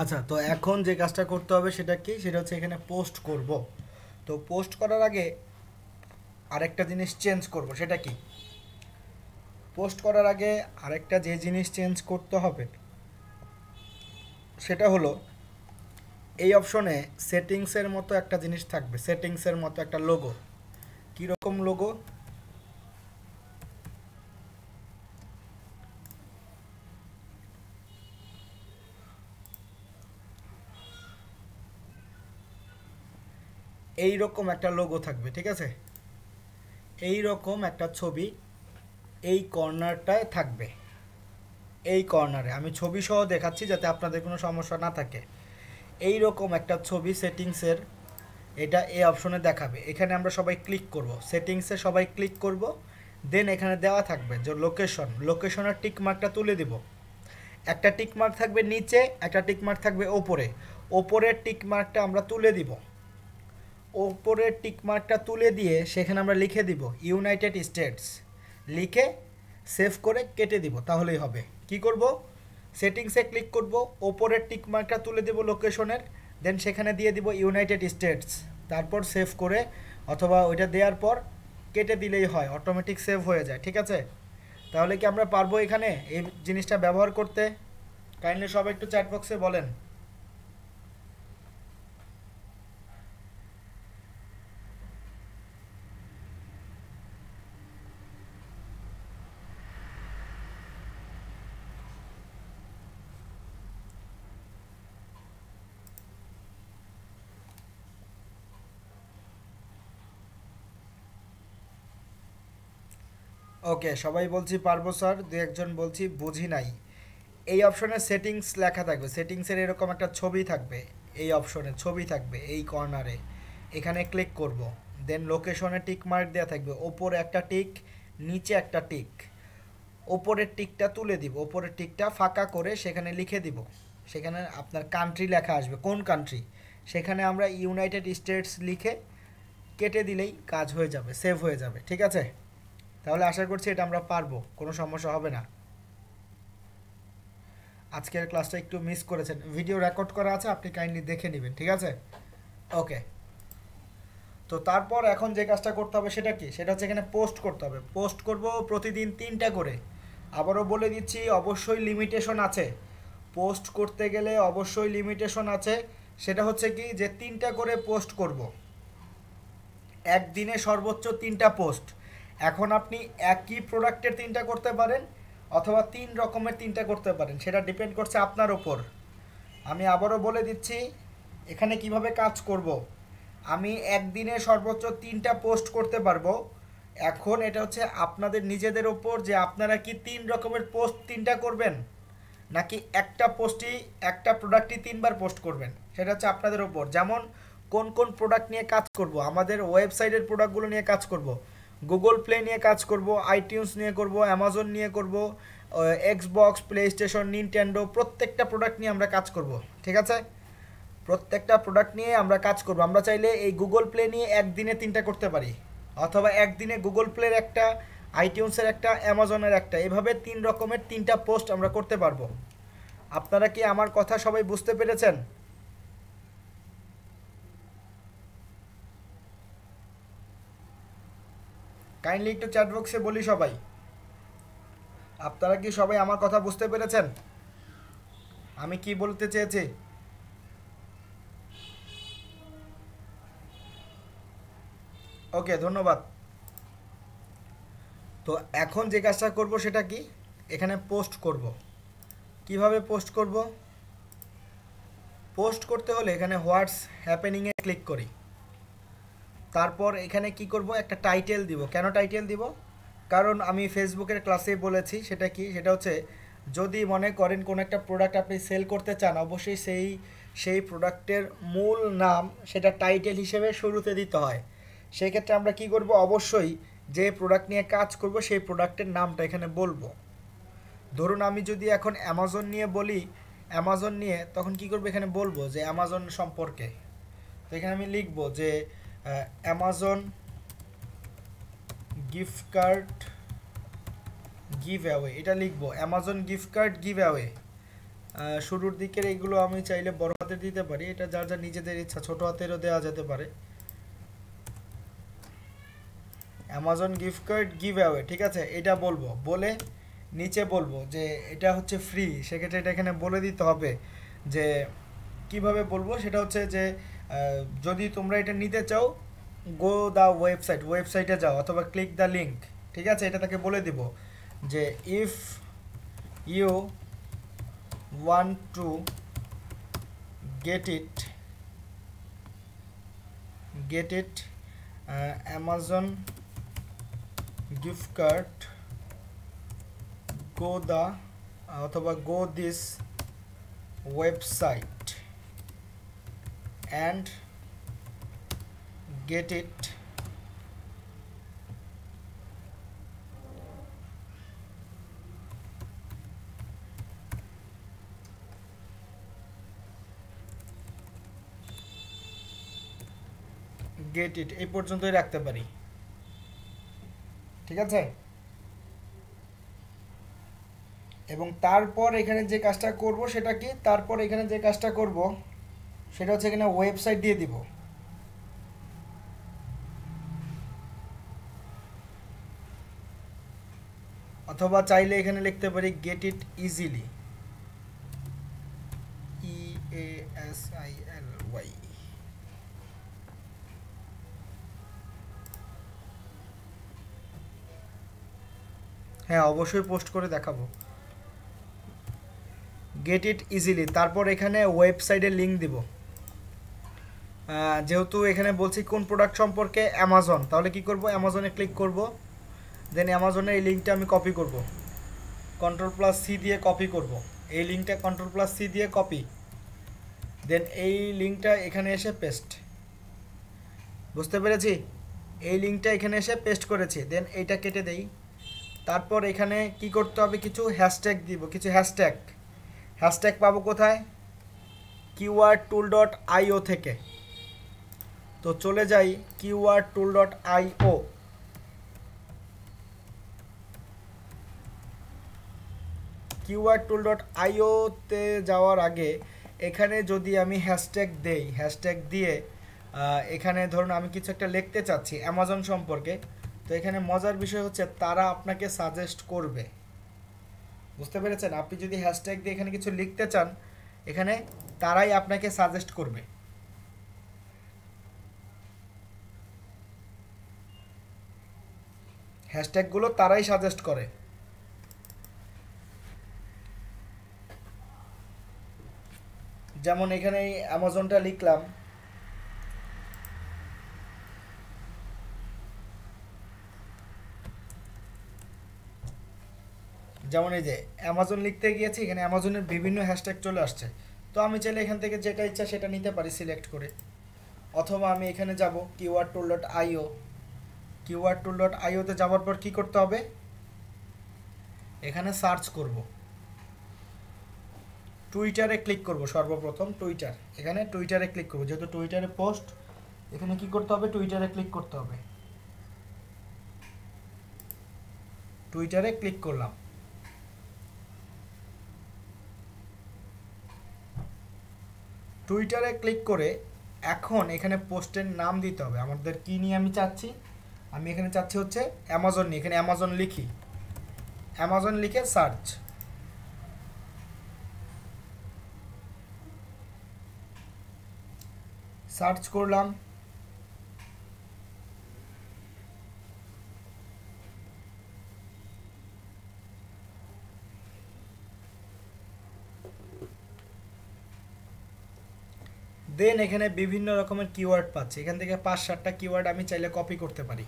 আচ্ছা, তো এখন যে কাজটা করতে হবে সেটা কি, সেটা হচ্ছে এখানে পোস্ট করব। তো পোস্ট করার আগে আরেকটা জিনিস চেঞ্জ করব, সেটা কি, পোস্ট করার আগে আরেকটা যে জিনিস চেঞ্জ করতে হবে সেটা হলো এই অপশনে সেটিংসের মতো একটা জিনিস থাকবে, সেটিংসের মতো একটা লোগো। কীরকম লোগো? এই রকম একটা লোগো থাকবে, ঠিক আছে? এই রকম একটা ছবি এই কর্নারটায় থাকবে। এই কর্নারে আমি ছবি সহ দেখাচ্ছি যাতে আপনাদের কোনো সমস্যা না থাকে। এই রকম একটা ছবি সেটিংসের, এটা এই অপশনে দেখাবে। এখানে আমরা সবাই ক্লিক করব, সেটিংসে সবাই ক্লিক করব। দেন এখানে দেওয়া থাকবে যে লোকেশন, লোকেশনের টিক মার্কটা তুলে দিব। একটা টিক মার্ক থাকবে নিচে, একটা টিক মার্ক থাকবে ওপরে। ওপরের টিক মার্কটা আমরা তুলে দিব। ওপরের টিক মার্কটা তুলে দিয়ে সেখানে আমরা লিখে দিব ইউনাইটেড স্টেটস, লিখে সেভ করে কেটে দিব, তাহলেই হবে। কি করব, সেটিংসে ক্লিক করব, ওপরের টিক মার্কটা তুলে দেব লোকেশনের, দেন সেখানে দিয়ে দিব ইউনাইটেড স্টেটস, তারপর সেভ করে অথবা ওইটা দেওয়ার পর কেটে দিলেই হয়, অটোমেটিক সেভ হয়ে যায়, ঠিক আছে? তাহলে কি আমরা পারবো এখানে এই জিনিসটা ব্যবহার করতে? কাইন্ডলি সবাই একটু চ্যাট বক্সে বলেন। ওকে, সবাই বলছি পারবো স্যার, দু একজন বলছি বুঝি নাই। এই অপশনে সেটিংস লেখা থাকবে, সেটিংসের এরকম একটা ছবি থাকবে, এই অপশনে ছবি থাকবে এই কর্নারে, এখানে ক্লিক করব। দেন লোকেশনে টিক মার্ক দেওয়া থাকবে, ওপরে একটা টিক, নিচে একটা টিক। ওপরের টিকটা তুলে দিব, ওপরের টিকটা ফাঁকা করে সেখানে লিখে দিব, সেখানে আপনার কান্ট্রি লেখা আসবে, কোন কান্ট্রি, সেখানে আমরা ইউনাইটেড স্টেটস লিখে কেটে দিলেই কাজ হয়ে যাবে, সেভ হয়ে যাবে, ঠিক আছে? তাহলে আশা করছি এটা আমরা পারবো, কোনো সমস্যা হবে না। আজকের ক্লাসটা একটু মিস করেছেন, ভিডিও রেকর্ড করা আছে, আপনি কাইন্ডলি দেখে নেবেন, ঠিক আছে? ওকে, তো তারপর এখন যে কাজটা করতে হবে সেটা কি, সেটা হচ্ছে এখানে পোস্ট করতে হবে। পোস্ট করব প্রতিদিন 3টা করে। আবারও বলে দিচ্ছি, অবশ্যই লিমিটেশন আছে, পোস্ট করতে গেলে অবশ্যই লিমিটেশন আছে। সেটা হচ্ছে কি যে 3টা করে পোস্ট করব, একদিনে সর্বোচ্চ 3টা পোস্ট। এখন আপনি একই প্রোডাক্টের 3টা করতে পারেন অথবা 3 রকমের 3টা করতে পারেন, সেটা ডিপেন্ড করছে আপনার ওপর। আমি আবারও বলে দিচ্ছি এখানে কিভাবে কাজ করব। আমি একদিনে সর্বোচ্চ 3টা পোস্ট করতে পারবো। এখন এটা হচ্ছে আপনাদের নিজেদের ওপর যে আপনারা কি 3 রকমের পোস্ট 3টা করবেন, নাকি একটা পোস্টই, একটা প্রোডাক্টই 3বার পোস্ট করবেন, সেটা হচ্ছে আপনাদের ওপর। যেমন কোন কোন প্রোডাক্ট নিয়ে কাজ করব, আমাদের ওয়েবসাইটের প্রোডাক্টগুলো নিয়ে কাজ করব, গুগল প্লে নিয়ে কাজ করব, আইটিউনস নিয়ে করব, অ্যামাজন নিয়ে করব, এক্সবক্স, প্লে স্টেশন, নিনটেন্ডো, প্রত্যেকটা প্রোডাক্ট নিয়ে আমরা কাজ করব, ঠিক আছে? প্রত্যেকটা প্রোডাক্ট নিয়ে আমরা কাজ করব। আমরা চাইলে এই গুগল প্লে নিয়ে একদিনে 3টা করতে পারি, অথবা একদিনে গুগল প্লের একটা, আইটিউনসের একটা, অ্যামাজনের একটা, এভাবে 3 রকমের 3টা পোস্ট আমরা করতে পারবো। আপনারা কি আমার কথা সবাই বুঝতে পেরেছেন? কাইন্ডলি একটু চ্যাট বক্সে বলি সবাই, আপনারা কি সবাই আমার কথা বুঝতে পেরেছেন আমি কি বলতে চেয়েছি? ওকে, ধন্যবাদ। তো এখন যে কাজটা করব সেটা কি, এখানে পোস্ট করব। কিভাবে পোস্ট করব? পোস্ট করতে হলে এখানে হোয়াটস হ্যাপেনিংয়ে ক্লিক করি। তারপর এখানে কি করব, একটা টাইটেল দিব। কেন টাইটেল দিব? কারণ আমি ফেসবুকের ক্লাসেই বলেছি, সেটা কি, সেটা হচ্ছে যদি মনে করেন কোনো একটা প্রোডাক্ট আপনি সেল করতে চান, অবশ্যই সেই প্রোডাক্টের মূল নাম সেটা টাইটেল হিসেবে শুরুতে দিতে হয়। সেই ক্ষেত্রে আমরা কি করব, অবশ্যই যে প্রোডাক্ট নিয়ে কাজ করব সেই প্রোডাক্টের নামটা এখানে বলবো। ধরুন আমি যদি এখন অ্যামাজন নিয়ে বলি, অ্যামাজন নিয়ে তখন কি করব, এখানে বলবো যে অ্যামাজন সম্পর্কে। তো এখানে আমি লিখব যে Amazon gift card give away, এটা লিখবো Amazon gift card give away. শুরুর দিকের এইগুলো আমি চাইলে বড় হাতের দিতে পারি, এটা যার যার নিজেদের ইচ্ছা, ছোট হাতেরও দেওয়া যেতে পারে। Amazon gift card give away, ঠিক আছে, এটা বলবো, বলে নিচে বলবো যে এটা হচ্ছে ফ্রি, সেক্ষেত্রে এটা এখানে বলে দিতে হবে যে কিভাবে বলবো, সেটা হচ্ছে যে যদি তোমরা এটা নিতে চাও গো দ্য ওয়েবসাইটে যাও অথবা ক্লিক দ্য লিঙ্ক, ঠিক আছে, এটা তাকে বলে দিব যে if you want to get it Amazon gift card go the অথবা go this website and get it এই পর্যন্তই রাখতে পারি, ঠিক আছে। এবং তারপর এখানে যে কাজটা করব সেটা কি, তারপর এখানে যে কাজটা করব সেটা হচ্ছে এখানে ওয়েবসাইট দিয়ে দিব। অথবা চাইলে এখানে লিখতে পারি গেট ইট ইজিলি, EASILY। হ্যাঁ, অবশ্যই পোস্ট করে দেখাবো। গেট ইট ইজিলি, তারপর এখানে ওয়েবসাইটের লিঙ্ক দিব। যেহেতু এখানে বলছি কোন প্রোডাক্ট সম্পর্কে, অ্যামাজন, তাহলে কি করব, অ্যামাজনে ক্লিক করব, দেন অ্যামাজনের এই লিঙ্কটা আমি কপি করব, Ctrl+C দিয়ে কপি করব, এই লিঙ্কটা Ctrl+C দিয়ে কপি, দেন এই লিঙ্কটা এখানে এসে পেস্ট, বুঝতে পেরেছি, এই লিঙ্কটা এখানে এসে পেস্ট করেছি, দেন এইটা কেটে দেই। তারপর এখানে কি করতে হবে, কিছু হ্যাশট্যাগ দিব, কিছু হ্যাশট্যাগ পাবো কোথায়, keywordtool.io থেকে। তো চলে যাই keywordtool.io, keywordtool.io তে যাওয়ার আগে এখানে যদি আমি হ্যাশট্যাগ দেই, হ্যাশট্যাগ দিয়ে এখানে ধরুন আমি কিছু একটা লিখতে চাচ্ছি অ্যামাজন সম্পর্কে, তো এখানে মজার বিষয় হচ্ছে তারা আপনাকে সাজেস্ট করবে, বুঝতে পেরেছেন, আপনি যদি হ্যাশট্যাগ দিয়ে এখানে কিছু লিখতে চান এখানে তারাই আপনাকে সাজেস্ট করবে। হ্যাশট্যাগুলো তারাই সাজেস্ট করে। যেমন এখানে অ্যামাজনটা লিখলাম, যেমন এই যে অ্যামাজন লিখতে গিয়েছি, এখানে অ্যামাজনের বিভিন্ন হ্যাশট্যাগ চলে আসছে, তো আমি চাইলে এখান থেকে যেটা ইচ্ছা সেটা নিতে পারি সিলেক্ট করে। অথবা আমি এখানে যাব keywordtool.io তে যাওয়ার পর কি করতে হবে, এখানে সার্চ করব, টুইটারে ক্লিক করব, সর্বপ্রথম টুইটার, এখানে টুইটারে ক্লিক করব, যেহেতু টুইটারে পোস্ট, এখানে কি করতে হবে, টুইটারে ক্লিক করতে হবে, টুইটারে ক্লিক করলাম। টুইটারে ক্লিক করে এখন এখানে পোস্টের নাম দিতে হবে, আমাদের কি নিয়ে আমি চাচ্ছি, আমি এখানে চাচ্ছি হচ্ছে অ্যামাজন নিয়ে, এখানে অ্যামাজন লিখি, অ্যামাজন লিখে সার্চ করলাম। দেন এখানে বিভিন্ন রকমের কিওয়ার্ড পাচ্ছি, এখান থেকে 5-7টা কিওয়ার্ড আমি চাইলে কপি করতে পারি,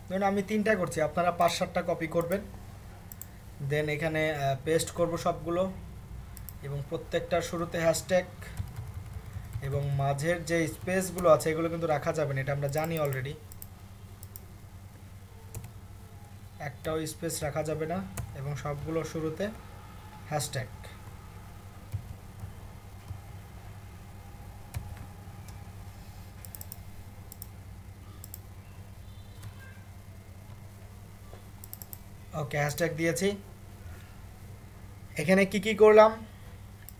ধরুন আমি 3টা করছি, আপনারা 5-7টা কপি করবেন, দেন এখানে পেস্ট করব সবগুলো, এবং প্রত্যেকটার শুরুতে হ্যাশট্যাগ এবং মাঝের যে স্পেসগুলো আছে এগুলো কিন্তু রাখা যাবে না, এটা আমরা জানি অলরেডি, একটাও স্পেস রাখা যাবে না, এবং সবগুলো শুরুতে হ্যাশট্যাগ। ওকে, হ্যাশট্যাগ দিয়েছি। এখানে কি করলাম,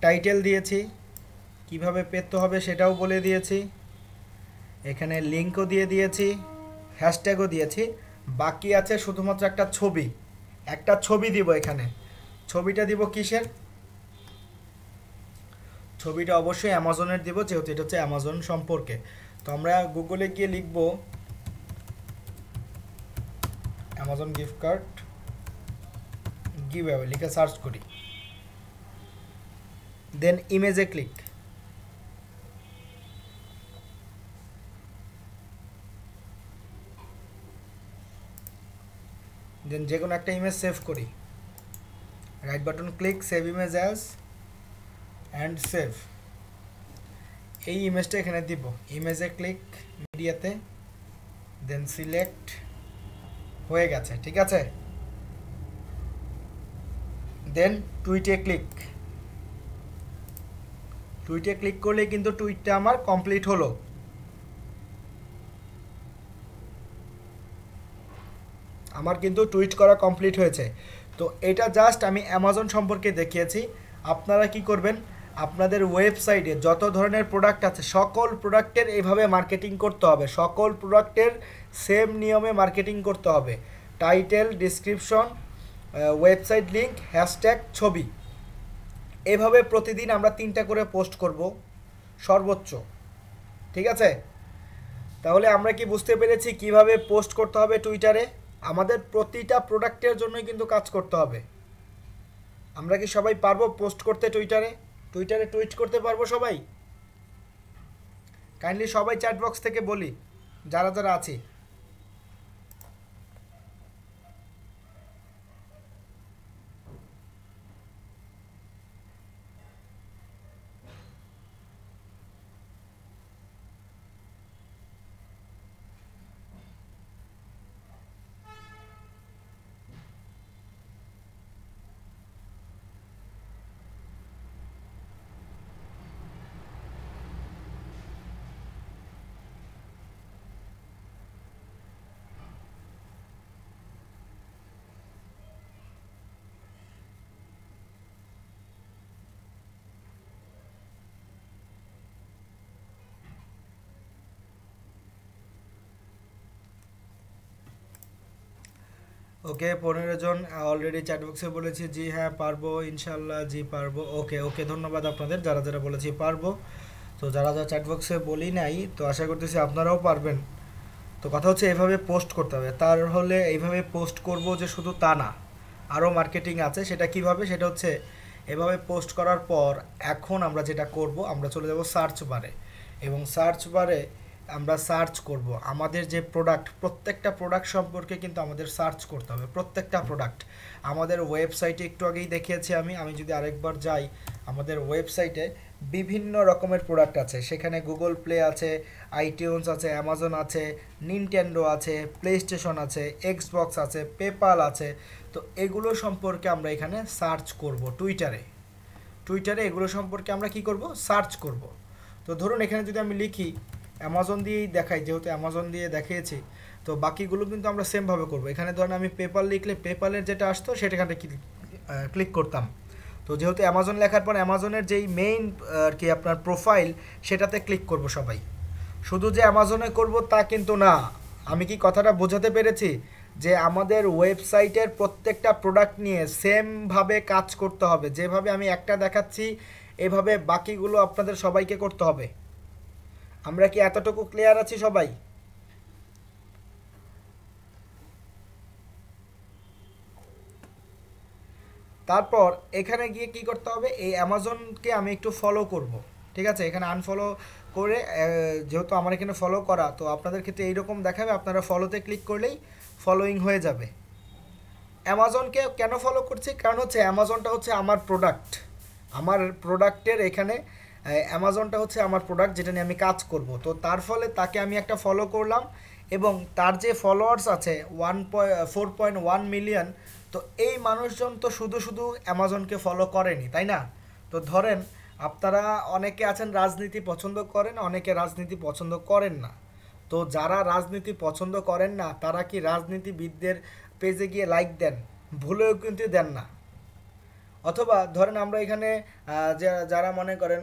টাইটেল দিয়েছি, কিভাবে পেতে হবে সেটাও বলে দিয়েছি, এখানে লিঙ্কও দিয়ে দিয়েছি, হ্যাশট্যাগও দিয়েছি। বাকি আছে শুধুমাত্র একটা ছবি দিব। এখানে ছবিটা দিব কিসের? ছবিটা অবশ্যই অ্যামাজনের দিব, যেহেতু এটা হচ্ছে অ্যামাজন সম্পর্কে। তো আমরা গুগলে গিয়ে লিখব অ্যামাজন গিফট কার্ড গিভঅ্যাওয়ে, লিখে সার্চ করি, দেন ইমেজে ক্লিক। দেন যে কোনো একটা ইমেজ সেভ করি, right button click, save image as and save. এই ইমেজটা এখানে দিব, ইমেজে ক্লিক, মিডিয়াতে, দেন সিলেক্ট, হয়ে গেছে, ঠিক আছে। দেন টুইটে ক্লিক, টুইটে ক্লিক করলে কিন্তু টুইটটা আমার কমপ্লিট হলো। আমার কিন্তু টুইট করা কমপ্লিট হয়েছে। তো এটা জাস্ট আমি অ্যামাজন সম্পর্কে দেখিয়েছি। আপনারা কি করবেন, আপনাদের ওয়েবসাইটে যত ধরনের প্রোডাক্ট আছে সকল প্রোডাক্টের এইভাবে মার্কেটিং করতে হবে, সকল প্রোডাক্টের সেম নিয়মে মার্কেটিং করতে হবে। Title, description, website link, hashtag, ছবি, এভাবে প্রতিদিন আমরা 3টা করে পোস্ট করব সর্বোচ্চ, ঠিক আছে। তাহলে আমরা কি বুঝতে পেরেছি কিভাবে পোস্ট করতে হবে টুইটারে? আমাদের প্রতিটা প্রোডাক্টের জন্যই কিন্তু কাজ করতে হবে। আমরা কি সবাই পারবো পোস্ট করতে টুইটারে? টুইটারে টুইট করতে পারবো সবাই? কাইন্ডলি সবাই চ্যাট বক্স থেকে বলি, যারা যারা আছি। ওকে, 15 জন অলরেডি চ্যাট বক্সে বলেছি জি হ্যাঁ পারবো, ইনশাল্লাহ জি পারবো। ওকে ওকে, ধন্যবাদ আপনাদের যারা যারা বলেছি পারবো। তো যারা যারা চ্যাট বক্সে বলি নাই, তো আশা করতেছি আপনারাও পারবেন। তো কথা হচ্ছে এভাবে পোস্ট করতে হবে। তার হলে এইভাবে পোস্ট করব যে শুধু তা না, আরও মার্কেটিং আছে। সেটা কিভাবে? সেটা হচ্ছে এভাবে পোস্ট করার পর এখন আমরা যেটা করব, আমরা চলে যাব সার্চ বারে, এবং সার্চ বারে আমরা সার্চ করব আমাদের যে প্রোডাক্ট, প্রত্যেকটা প্রোডাক্ট সম্পর্কে কিন্তু আমাদের সার্চ করতে হবে। প্রত্যেকটা প্রোডাক্ট আমাদের ওয়েবসাইটে একটু আগেই দেখিয়েছি আমি যদি আরেকবার যাই, আমাদের ওয়েবসাইটে বিভিন্ন রকমের প্রোডাক্ট আছে। সেখানে গুগল প্লে আছে, আইটিউনস আছে, অ্যামাজন আছে, নিনটেন্ডো আছে, প্লে স্টেশন আছে, এক্সবক্স আছে, পেপাল আছে। তো এগুলো সম্পর্কে আমরা এখানে সার্চ করব টুইটারে এগুলো সম্পর্কে আমরা কি করব? সার্চ করব। তো ধরুন এখানে যদি আমি লিখি অ্যামাজন দিয়েই দেখাই, যেহেতু অ্যামাজন দিয়ে দেখিয়েছি, তো বাকিগুলো কিন্তু আমরা সেমভাবে করব। এখানে ধরুন আমি পেপাল লিখলে পেপালের যেটা আসতো সেটাখানে ক্লিক করতাম। তো যেহেতু অ্যামাজন লেখার পর অ্যামাজনের যেই মেইন আর কি আপনার প্রোফাইল, সেটাতে ক্লিক করব সবাই। শুধু যে অ্যামাজনে করব তা কিন্তু না। আমি কি কথাটা বোঝাতে পেরেছি? যে আমাদের ওয়েবসাইটের প্রত্যেকটা প্রোডাক্ট নিয়ে সেমভাবে কাজ করতে হবে। যেভাবে আমি একটা দেখাচ্ছি এভাবে বাকিগুলো আপনাদের সবাইকে করতে হবে। আমরা কি এতটুকু ক্লিয়ার আছি সবাই? তারপর এখানে গিয়ে কি করতে হবে, এই অ্যামাজনকে আমি একটু ফলো করব, ঠিক আছে। এখানে আনফলো করে, যেহেতু আমার এখানে ফলো করা, তো আপনাদের ক্ষেত্রে এইরকম দেখাবে, আপনারা ফলোতে ক্লিক করলেই ফলোইং হয়ে যাবে। অ্যামাজনকে কেন ফলো করছি? কারণ হচ্ছে অ্যামাজনটা হচ্ছে আমার প্রোডাক্ট, আমার প্রোডাক্টের এখানে অ্যামাজনটা হচ্ছে আমার প্রোডাক্ট, যেটা নিয়ে আমি কাজ করব। তো তার ফলে তাকে আমি একটা ফলো করলাম, এবং তার যে ফলোয়ার্স আছে 4.1 মিলিয়ন। তো এই মানুষজন তো শুধু শুধু অ্যামাজনকে ফলো করেনি, তাই না? তো ধরেন আপনারা অনেকে আছেন রাজনীতি পছন্দ করেন, অনেকে রাজনীতি পছন্দ করেন না। তো যারা রাজনীতি পছন্দ করেন না তারা কি রাজনীতিবিদদের পেজে গিয়ে লাইক দেন? ভুলেও কিন্তু দেন না। অথবা ধরেন আমরা এখানে যারা মনে করেন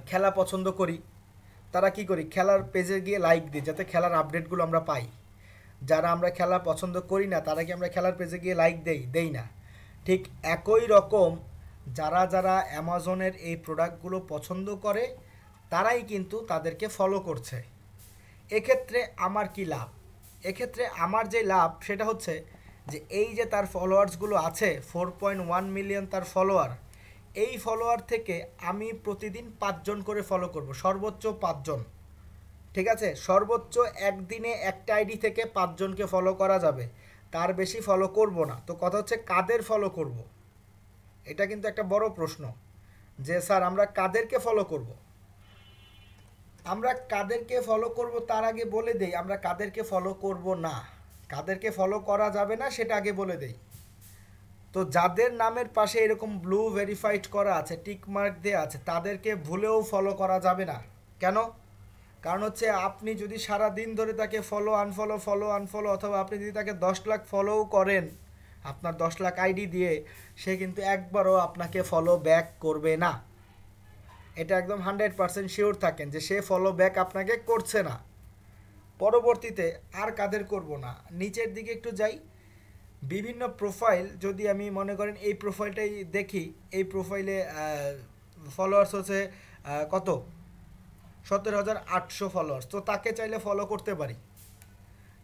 খেলা পছন্দ করি, তারা কি করি, খেলার পেজে গিয়ে লাইক দিই যাতে খেলার আপডেটগুলো আমরা পাই। যারা আমরা খেলা পছন্দ করি না তারা কি আমরা খেলার পেজে গিয়ে লাইক দেই না? ঠিক একই রকম যারা যারা অ্যামাজনের এই প্রোডাক্টগুলো পছন্দ করে তারাই কিন্তু তাদেরকে ফলো করছে। এক্ষেত্রে আমার কি লাভ? এক্ষেত্রে আমার যে লাভ সেটা হচ্ছে যে এই যে তার ফলোয়ার্সগুলো আছে 4.1 মিলিয়ন তার ফলোয়ার, এই ফলোয়ার থেকে আমি প্রতিদিন 5 জন করে ফলো করব, সর্বোচ্চ 5 জন। ঠিক আছে, সর্বোচ্চ একদিনে একটা আইডি থেকে 5 জনকে ফলো করা যাবে, তার বেশি ফলো করব না। তো কথা হচ্ছে কাদের ফলো করব, এটা কিন্তু একটা বড় প্রশ্ন যে স্যার আমরা কাদেরকে ফলো করব। আমরা কাদেরকে ফলো করব তার আগে বলে দেই আমরা কাদেরকে ফলো করব না। কাদেরকে ফলো করা যাবে না সেটা আগে বলে দেই। তো যাদের নামের পাশে এরকম ব্লু ভেরিফাইড করা আছে, টিক মার্ক দেওয়া আছে, তাদেরকে ভুলেও ফলো করা যাবে না। কেন? কারণ হচ্ছে আপনি যদি সারা দিন ধরে তাকে ফলো আনফলো অথবা আপনি যদি তাকে 10 লাখ ফলোও করেন আপনার 10 লাখ আইডি দিয়ে, সে কিন্তু একবারও আপনাকে ফলো ব্যাক করবে না। এটা একদম 100% শিওর থাকেন যে সে ফলো ব্যাক আপনাকে করছে না। পরবর্তীতে আর কাদের করব না, নিচের দিকে একটু যাই। বিভিন্ন প্রোফাইল যদি আমি মনে করেন এই প্রোফাইলটাই দেখি, এই প্রোফাইলে ফলোয়ার্স হচ্ছে কত, 17,800 ফলোয়ার্স। তো তাকে চাইলে ফলো করতে পারি,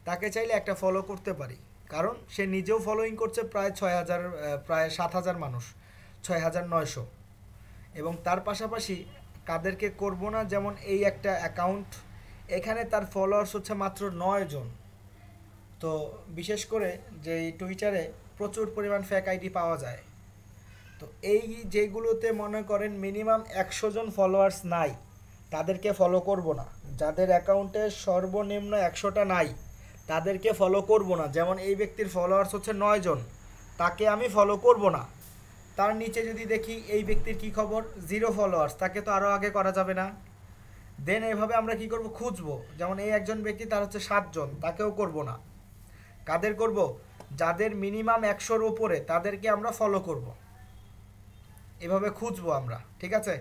তাকে চাইলে একটা ফলো করতে পারি, কারণ সে নিজেও ফলোইং করছে প্রায় 6,000, প্রায় 7,000 মানুষ, 6,900। এবং তার পাশাপাশি কাদেরকে করব না, যেমন এই একটা অ্যাকাউন্ট, এখানে তার ফলোয়ার্স হচ্ছে মাত্র 9 জন। তো বিশেষ করে যে টুইটারে প্রচুর পরিমাণ ফেক আইডি পাওয়া যায়। তো এই যেগুলোতে মনে করেন মিনিমাম 100 জন ফলোয়ার্স নাই, তাদেরকে ফলো করব না। যাদের অ্যাকাউন্টে সর্বনিম্ন 100টা নাই তাদেরকে ফলো করব না। যেমন এই ব্যক্তির ফলোয়ার্স হচ্ছে 9 জন, তাকে আমি ফলো করব না। তার নিচে যদি দেখি এই ব্যক্তির কি খবর, 0 ফলোয়ার্স, তাকে তো আরও আগে করা যাবে না। দেন এভাবে আমরা কি করব, খুঁজবো। যেমন এই একজন ব্যক্তি, তার হচ্ছে 7 জন, তাকেও করব না। কাদের করব? যাদের মিনিমাম 100-র উপরে তাদেরকে আমরা ফলো করব। এভাবে খুঁজবো আমরা, ঠিক আছে?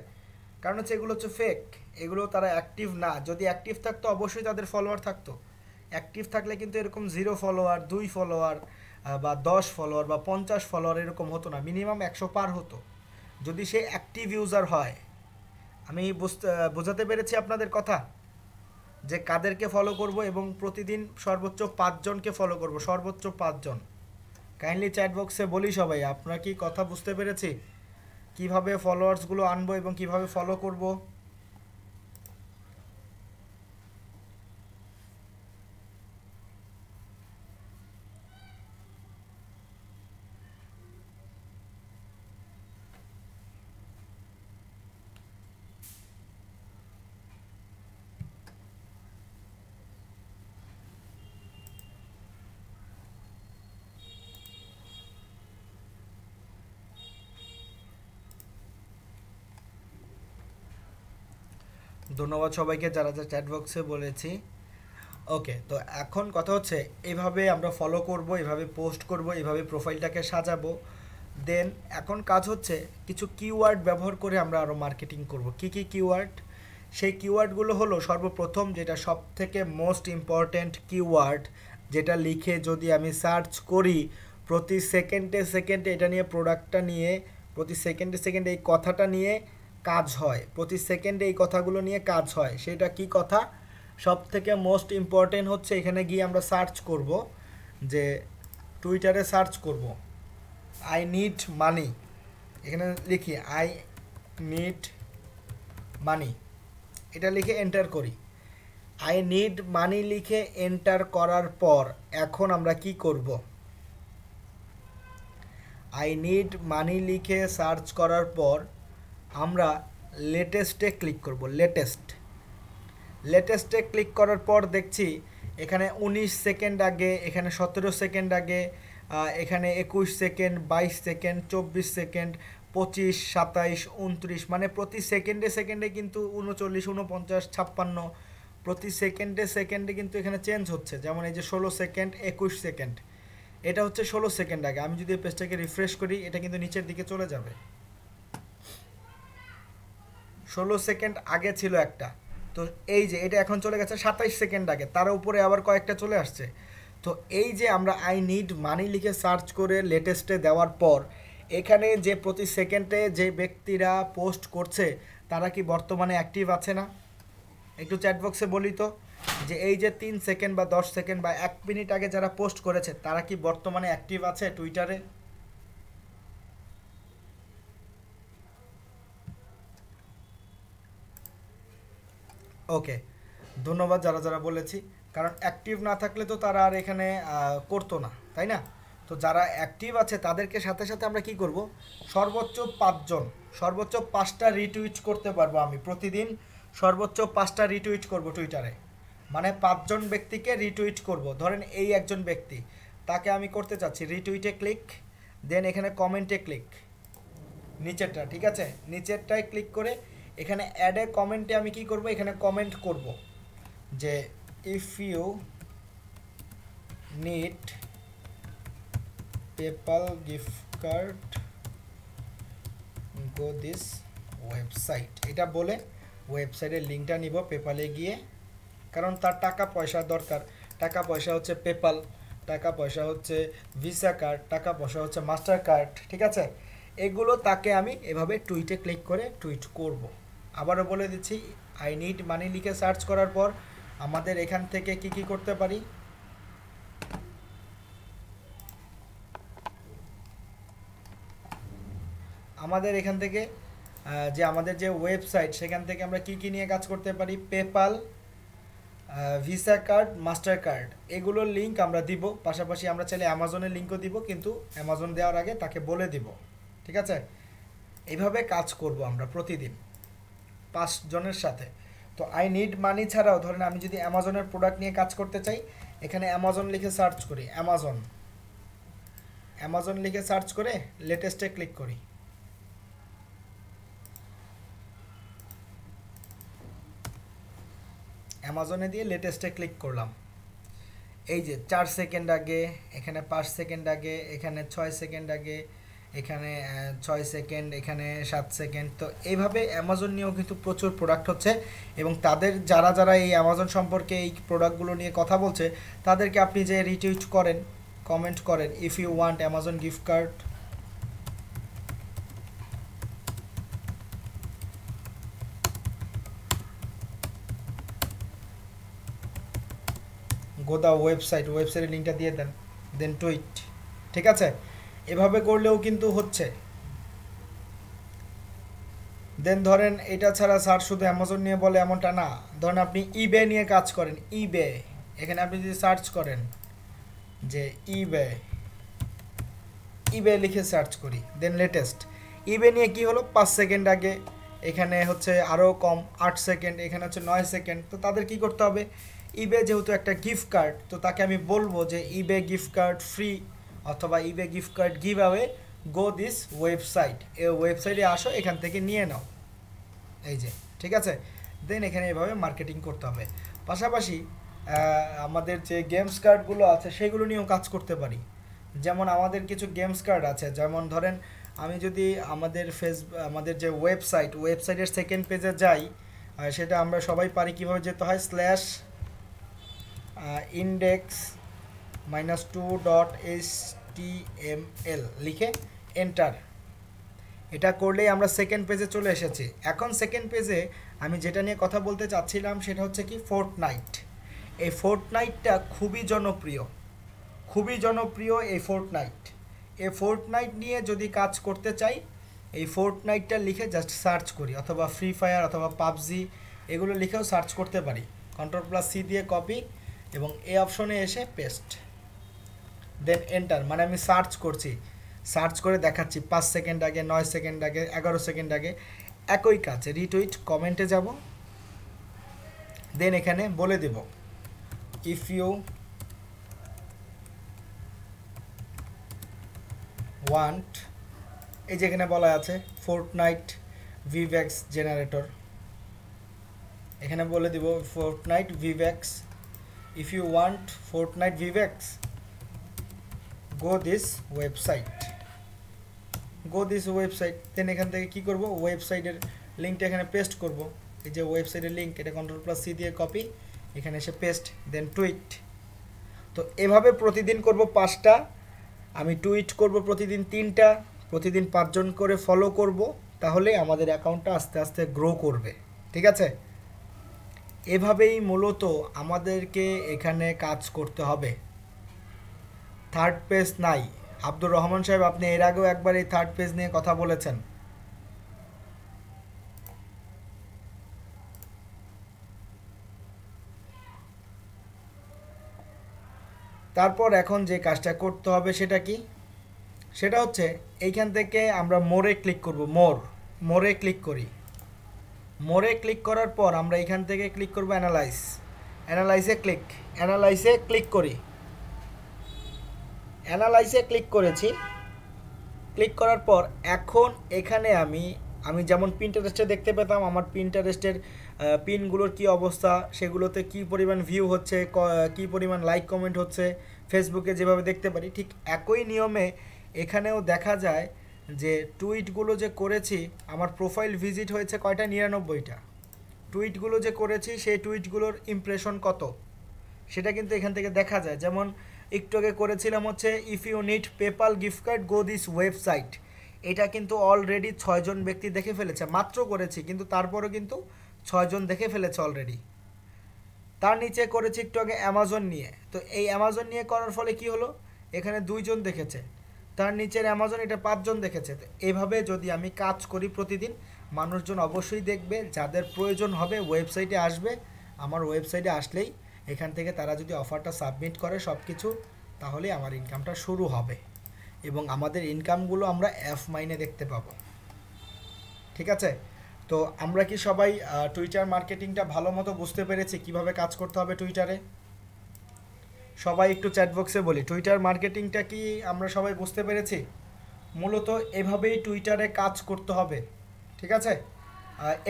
কারণ হচ্ছে এগুলো হচ্ছে ফেক, এগুলো তারা অ্যাক্টিভ না। যদি অ্যাক্টিভ থাকতো অবশ্যই তাদের ফলোয়ার থাকতো। অ্যাক্টিভ থাকলে কিন্তু এরকম 0 ফলোয়ার, 2 ফলোয়ার বা 10 ফলোয়ার বা 50 ফলোয়ার এরকম হতো না, মিনিমাম 100 পার হতো যদি সে অ্যাক্টিভ ইউজার হয়। আমি বোঝাতে পেরেছি আপনাদের কথা যে কাদেরকে ফলো করব এবং প্রতিদিন সর্বোচ্চ 5 জনকে ফলো করব, সর্বোচ্চ 5 জন। কাইন্ডলি চ্যাট বক্সে বলি সবাই, আপনারা কি কথা বুঝতে পেরেছি কিভাবে ফলোয়ার্সগুলো আনবো এবং কিভাবে ফলো করব? ধন্যবাদ সবাইকে যারা যারা চ্যাট বক্সে বলেছি। ওকে, তো এখন কথা হচ্ছে এইভাবে আমরা ফলো করব, এইভাবে পোস্ট করব, এইভাবে প্রোফাইলটাকে সাজাবো। দেন এখন কাজ হচ্ছে কিছু কিওয়ার্ড ব্যবহার করে আমরা আরও মার্কেটিং করব। কি কি কিওয়ার্ড? সেই কিওয়ার্ডগুলো হলো সর্বপ্রথম যেটা সব থেকে মোস্ট ইম্পর্ট্যান্ট কিওয়ার্ড, যেটা লিখে যদি আমি সার্চ করি প্রতি সেকেন্ডে সেকেন্ডে এটা নিয়ে, প্রোডাক্টটা নিয়ে প্রতি সেকেন্ডে সেকেন্ডে এই কথাটা নিয়ে কাজ হয়, প্রতি সেকেন্ডে এই কথাগুলো নিয়ে কাজ হয়। সেটা কি কথা? সব থেকে মোস্ট ইম্পর্টেন্ট হচ্ছে এখানে গিয়ে আমরা সার্চ করব, যে টুইটারে সার্চ করব আই নিড মানি, এখানে লিখি আই নিড মানি, এটা লিখে এন্টার করি। আই নিড মানি লিখে এন্টার করার পর এখন আমরা কি করব, আই নিড মানি লিখে সার্চ করার পর আমরা লেটেস্টে ক্লিক করব। লেটেস্টে ক্লিক করার পর দেখছি এখানে 19 সেকেন্ড আগে, এখানে 17 সেকেন্ড আগে, এখানে 21 সেকেন্ড, 22 সেকেন্ড, 24 সেকেন্ড, 25, 27, 29, মানে প্রতি সেকেন্ডে সেকেন্ডে কিন্তু 39, 49, 56, প্রতি সেকেন্ডে সেকেন্ডে কিন্তু এখানে চেঞ্জ হচ্ছে। যেমন এই যে 16 সেকেন্ড, 21 সেকেন্ড, এটা হচ্ছে 16 সেকেন্ড আগে। আমি যদি পেজটাকে রিফ্রেশ করি এটা কিন্তু নিচের দিকে চলে যাবে। 16 সেকেন্ড আগে ছিল একটা, তো এই যে এটা এখন চলে গেছে 27 সেকেন্ড আগে, তার উপরে আবার কয়েকটা চলে আসছে। তো এই যে আমরা আই নিড মানি লিখে সার্চ করে লেটেস্টে দেওয়ার পর এখানে যে প্রতি সেকেন্ডে যে ব্যক্তিরা পোস্ট করছে তারা কি বর্তমানে অ্যাক্টিভ আছে না? একটু চ্যাট বক্সে বলি তো, যে এই যে 3 সেকেন্ড বা 10 সেকেন্ড বা 1 মিনিট আগে যারা পোস্ট করেছে তারা কি বর্তমানে অ্যাক্টিভ আছে টুইটারে? ওকে, ধন্যবাদ যারা যারা বলেছি, কারণ অ্যাক্টিভ না থাকলে তো তারা আর এখানে করতো না, তাই না? তো যারা অ্যাক্টিভ আছে তাদেরকে সাথে সাথে আমরা কি করব, সর্বোচ্চ 5 জন, সর্বোচ্চ 5টা রিটুইট করতে পারবো আমি প্রতিদিন, সর্বোচ্চ 5টা রিটুইট করব টুইটারে, মানে 5 জন ব্যক্তিকে রিটুইট করব। ধরেন এই একজন ব্যক্তি, তাকে আমি করতে চাচ্ছি রিটুইটে ক্লিক, দেন এখানে কমেন্টে ক্লিক, নিচেরটা, ঠিক আছে, নিচেরটায় ক্লিক করে এখানে অ্যাড এ কমেন্টে আমি কি করব, এখানে কমেন্ট করব যে if you need PayPal gift card go this website, এটা বলে ওয়েবসাইটের লিঙ্কটা নিব পেপালে গিয়ে, কারণ তার টাকা পয়সার দরকার। টাকা পয়সা হচ্ছে পেপাল, টাকা পয়সা হচ্ছে ভিসা কার্ড, টাকা পয়সা হচ্ছে মাস্টার কার্ড, ঠিক আছে, এগুলো তাকে আমি এভাবে টুইটে ক্লিক করে টুইট করব। আবারও বলে দিচ্ছি, আই নিড মানি লিখে সার্চ করার পর আমাদের এখান থেকে কি কি করতে পারি, আমাদের এখান থেকে যে আমাদের যে ওয়েবসাইট সেখান থেকে আমরা কি কি নিয়ে কাজ করতে পারি, PayPal, visa card, master card, এগুলোর লিঙ্ক আমরা দিব। পাশাপাশি আমরা চাইলে অ্যামাজনের লিঙ্কও দিব, কিন্তু অ্যামাজন দেওয়ার আগে তাকে বলে দিব, ঠিক আছে? এইভাবে কাজ করব আমরা প্রতিদিন 5 জনের সাথে। তো আই নিড মানি ছাড়াও ধরেন আমি যদি অ্যামাজনের প্রোডাক্ট নিয়ে কাজ করতে চাই, এখানে অ্যামাজন লিখে সার্চ করি, অ্যামাজন, অ্যামাজন লিখে সার্চ করে লেটেস্টে ক্লিক করি, অ্যামাজনে দিয়ে লেটেস্টে ক্লিক করলাম, এই যে 4 সেকেন্ড আগে, এখানে 5 সেকেন্ড আগে, এখানে 6 সেকেন্ড আগে, এখানে 6 সেকেন্ড, এখানে 7 সেকেন্ড। তো এইভাবে অ্যামাজন নিয়েও কিন্তু প্রচুর প্রোডাক্ট হচ্ছে, এবং তাদের যারা যারা এই অ্যামাজন সম্পর্কে এই প্রোডাক্টগুলো নিয়ে কথা বলছে তাদেরকে আপনি যে রিটুইট করেন, কমেন্ট করেন, if you want Amazon gift card, go the website, ওয়েবসাইটের লিঙ্কটা দিয়ে দেন, দেন টুইট, ঠিক আছে? এভাবে করলেও কিন্তু হচ্ছে। দেন ধরেন এটা ছাড়া স্যার শুধু অ্যামাজন নিয়ে বলে এমনটা না, ধরেন আপনি ইবে নিয়ে কাজ করেন, ইবে, এখানে আপনি যদি সার্চ করেন যে ইবে, ইবে লিখে সার্চ করি, দেন লেটেস্ট, ইবে নিয়ে কি হলো 5 সেকেন্ড আগে, এখানে হচ্ছে আরও কম 8 সেকেন্ড, এখানে হচ্ছে 9 সেকেন্ড। তো তাদের কি করতে হবে, ইবে যেহেতু একটা গিফট কার্ড, তো তাকে আমি বলবো যে ইবে গিফট কার্ড ফ্রি, অথবা eBay gift card give away, go this website, এই ওয়েবসাইটে আসো, এখান থেকে নিয়ে নাও, এই যে, ঠিক আছে? দেন এখানে এভাবে মার্কেটিং করতে হবে। পাশাপাশি আমাদের যে গেমস কার্ডগুলো আছে সেগুলো নিয়েও কাজ করতে পারি। যেমন আমাদের কিছু গেমস কার্ড আছে, যেমন ধরেন আমি যদি আমাদের যে ওয়েবসাইটের সেকেন্ড পেজে যাই, সেটা আমরা সবাই পারি কীভাবে যেতে হয়, স্ল্যাশ ইন্ডেক্স -2.html লিখে এন্টার, এটা করলেই আমরা সেকেন্ড পেজে চলে এসেছি। এখন সেকেন্ড পেজে আমি যেটা নিয়ে কথা বলতে চাচ্ছিলাম সেটা হচ্ছে কি, ফোর্টনাইট। এই ফোর্টনাইটটা খুবই জনপ্রিয়, খুবই জনপ্রিয় এই ফোর্টনাইট। এই ফোর্টনাইট নিয়ে যদি কাজ করতে চাই, এই ফোর্টনাইটটা লিখে জাস্ট সার্চ করি, অথবা ফ্রি ফায়ার অথবা পাবজি এগুলো লিখেও সার্চ করতে পারি, Ctrl+C দিয়ে কপি এবং এই অপশনে এসে পেস্ট, দেন এন্টার, মানে আমি সার্চ করছি, সার্চ করে দেখাচ্ছি 5 সেকেন্ড আগে, 9 সেকেন্ড আগে, 11 সেকেন্ড আগে, একই কাজ, রিটুইট, কমেন্টে যাব, দেন এখানে বলে দেব ইফ ইউ ওয়ান্ট, এই যেখানে বলা আছে ফোর্টনাইট ভিভ্যাক্স জেনারেটর, এখানে বলে দিব Fortnite V bucks, if you want Fortnite V bucks go this website, go this website. Then এখান থেকে কি করব, ওয়েবসাইটের লিঙ্কটা এখানে পেস্ট করব। এই যে ওয়েবসাইটের লিঙ্ক, এটা Ctrl+C দিয়ে কপি, এখানে এসে পেস্ট, দেন টুইট। তো এভাবে প্রতিদিন করব 5টা, আমি টুইট করব প্রতিদিন 3টা, প্রতিদিন 5 জন করে ফলো করব, তাহলে আমাদের অ্যাকাউন্টটা আস্তে আস্তে গ্রো করবে। ঠিক আছে, এভাবেই মূলত আমাদেরকে এখানে কাজ করতে হবে। থার্ড পেজ নাই। আব্দুর রহমান সাহেব, আপনি এর আগেও একবার এই থার্ড পেজ নিয়ে কথা বলেছেন। তারপর এখন যে কাজটা করতে হবে সেটা কি, সেটা হচ্ছে এইখান থেকে আমরা মোরে ক্লিক করব। মোরে ক্লিক করি। মোরে ক্লিক করার পর আমরা এখান থেকে ক্লিক করব অ্যানালাইসে ক্লিক করি। অ্যানালাইসে ক্লিক করেছি। ক্লিক করার পর এখন এখানে আমি যেমন পিন্টারেস্টে দেখতে পেতাম আমার পিন্টারেস্টের পিনগুলোর কি অবস্থা, সেগুলোতে কি পরিমাণ ভিউ হচ্ছে, কি পরিমাণ লাইক কমেন্ট হচ্ছে, ফেসবুকে যেভাবে দেখতে পারি, ঠিক একই নিয়মে এখানেও দেখা যায় যে টুইটগুলো যে করেছি, আমার প্রোফাইল ভিজিট হয়েছে কয়টা, 99টা। টুইটগুলো যে করেছি সেই টুইটগুলোর ইমপ্রেশন কত, সেটা কিন্তু এখান থেকে দেখা যায়। যেমন একটু আগে করেছিলাম হচ্ছে if you need PayPal gift card go this website, এটা কিন্তু অলরেডি 6 জন ব্যক্তি দেখে ফেলেছে। মাত্র করেছি কিন্তু তারপরেও কিন্তু 6 জন দেখে ফেলেছে অলরেডি। তার নিচে করেছি একটু আগে অ্যামাজন নিয়ে, তো এই অ্যামাজন নিয়ে করার ফলে কি হলো, এখানে 2 জন দেখেছে। তার নিচের অ্যামাজন, এটা 5 জন দেখেছে। তো এইভাবে যদি আমি কাজ করি প্রতিদিন, মানুষজন অবশ্যই দেখবে, যাদের প্রয়োজন হবে ওয়েবসাইটে আসবে। আমার ওয়েবসাইটে আসলেই এখান থেকে তারা যদি অফারটা সাবমিট করে সব কিছু, তাহলে আমার ইনকামটা শুরু হবে এবং আমাদের ইনকামগুলো আমরা এফ মাইনে দেখতে পাবো। ঠিক আছে, তো আমরা কি সবাই টুইটার মার্কেটিংটা ভালো মতো বুঝতে পেরেছি কিভাবে কাজ করতে হবে টুইটারে? সবাই একটু চ্যাট বক্সে বলি, টুইটার মার্কেটিংটা কি আমরা সবাই বুঝতে পেরেছি? মূলত এভাবেই টুইটারে কাজ করতে হবে। ঠিক আছে,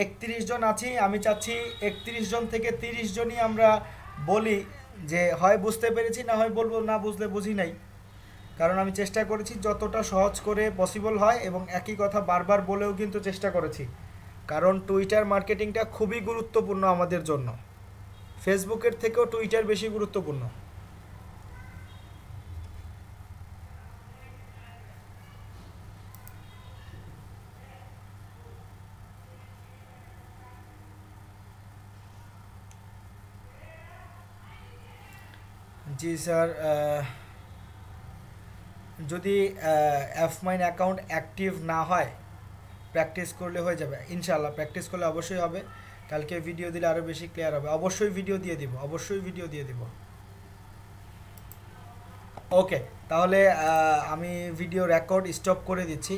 31 জন আছি, আমি চাচ্ছি 31 জন থেকে 30 জনই আমরা বলি যে হয় বুঝতে পেরেছি, না হয় বলবো না বুঝলে বুঝি নাই। কারণ আমি চেষ্টা করেছি যতটা সহজ করে পসিবল হয় এবং একই কথা বারবার বলেও কিন্তু চেষ্টা করেছি। কারণ টুইটার মার্কেটিংটা খুবই গুরুত্বপূর্ণ আমাদের জন্য, ফেসবুকের থেকেও টুইটার বেশি গুরুত্বপূর্ণ। জি স্যার, যদি এফমাইন অ্যাকাউন্ট অ্যাক্টিভ না হয়, প্র্যাকটিস করলে হয়ে যাবে ইনশাআল্লাহ। প্র্যাকটিস করলে অবশ্যই হবে, কালকে ভিডিও দিলে আরও বেশি ক্লিয়ার হবে। অবশ্যই ভিডিও দিয়ে দিব। ওকে, তাহলে আমি ভিডিও রেকর্ড স্টপ করে দিচ্ছি।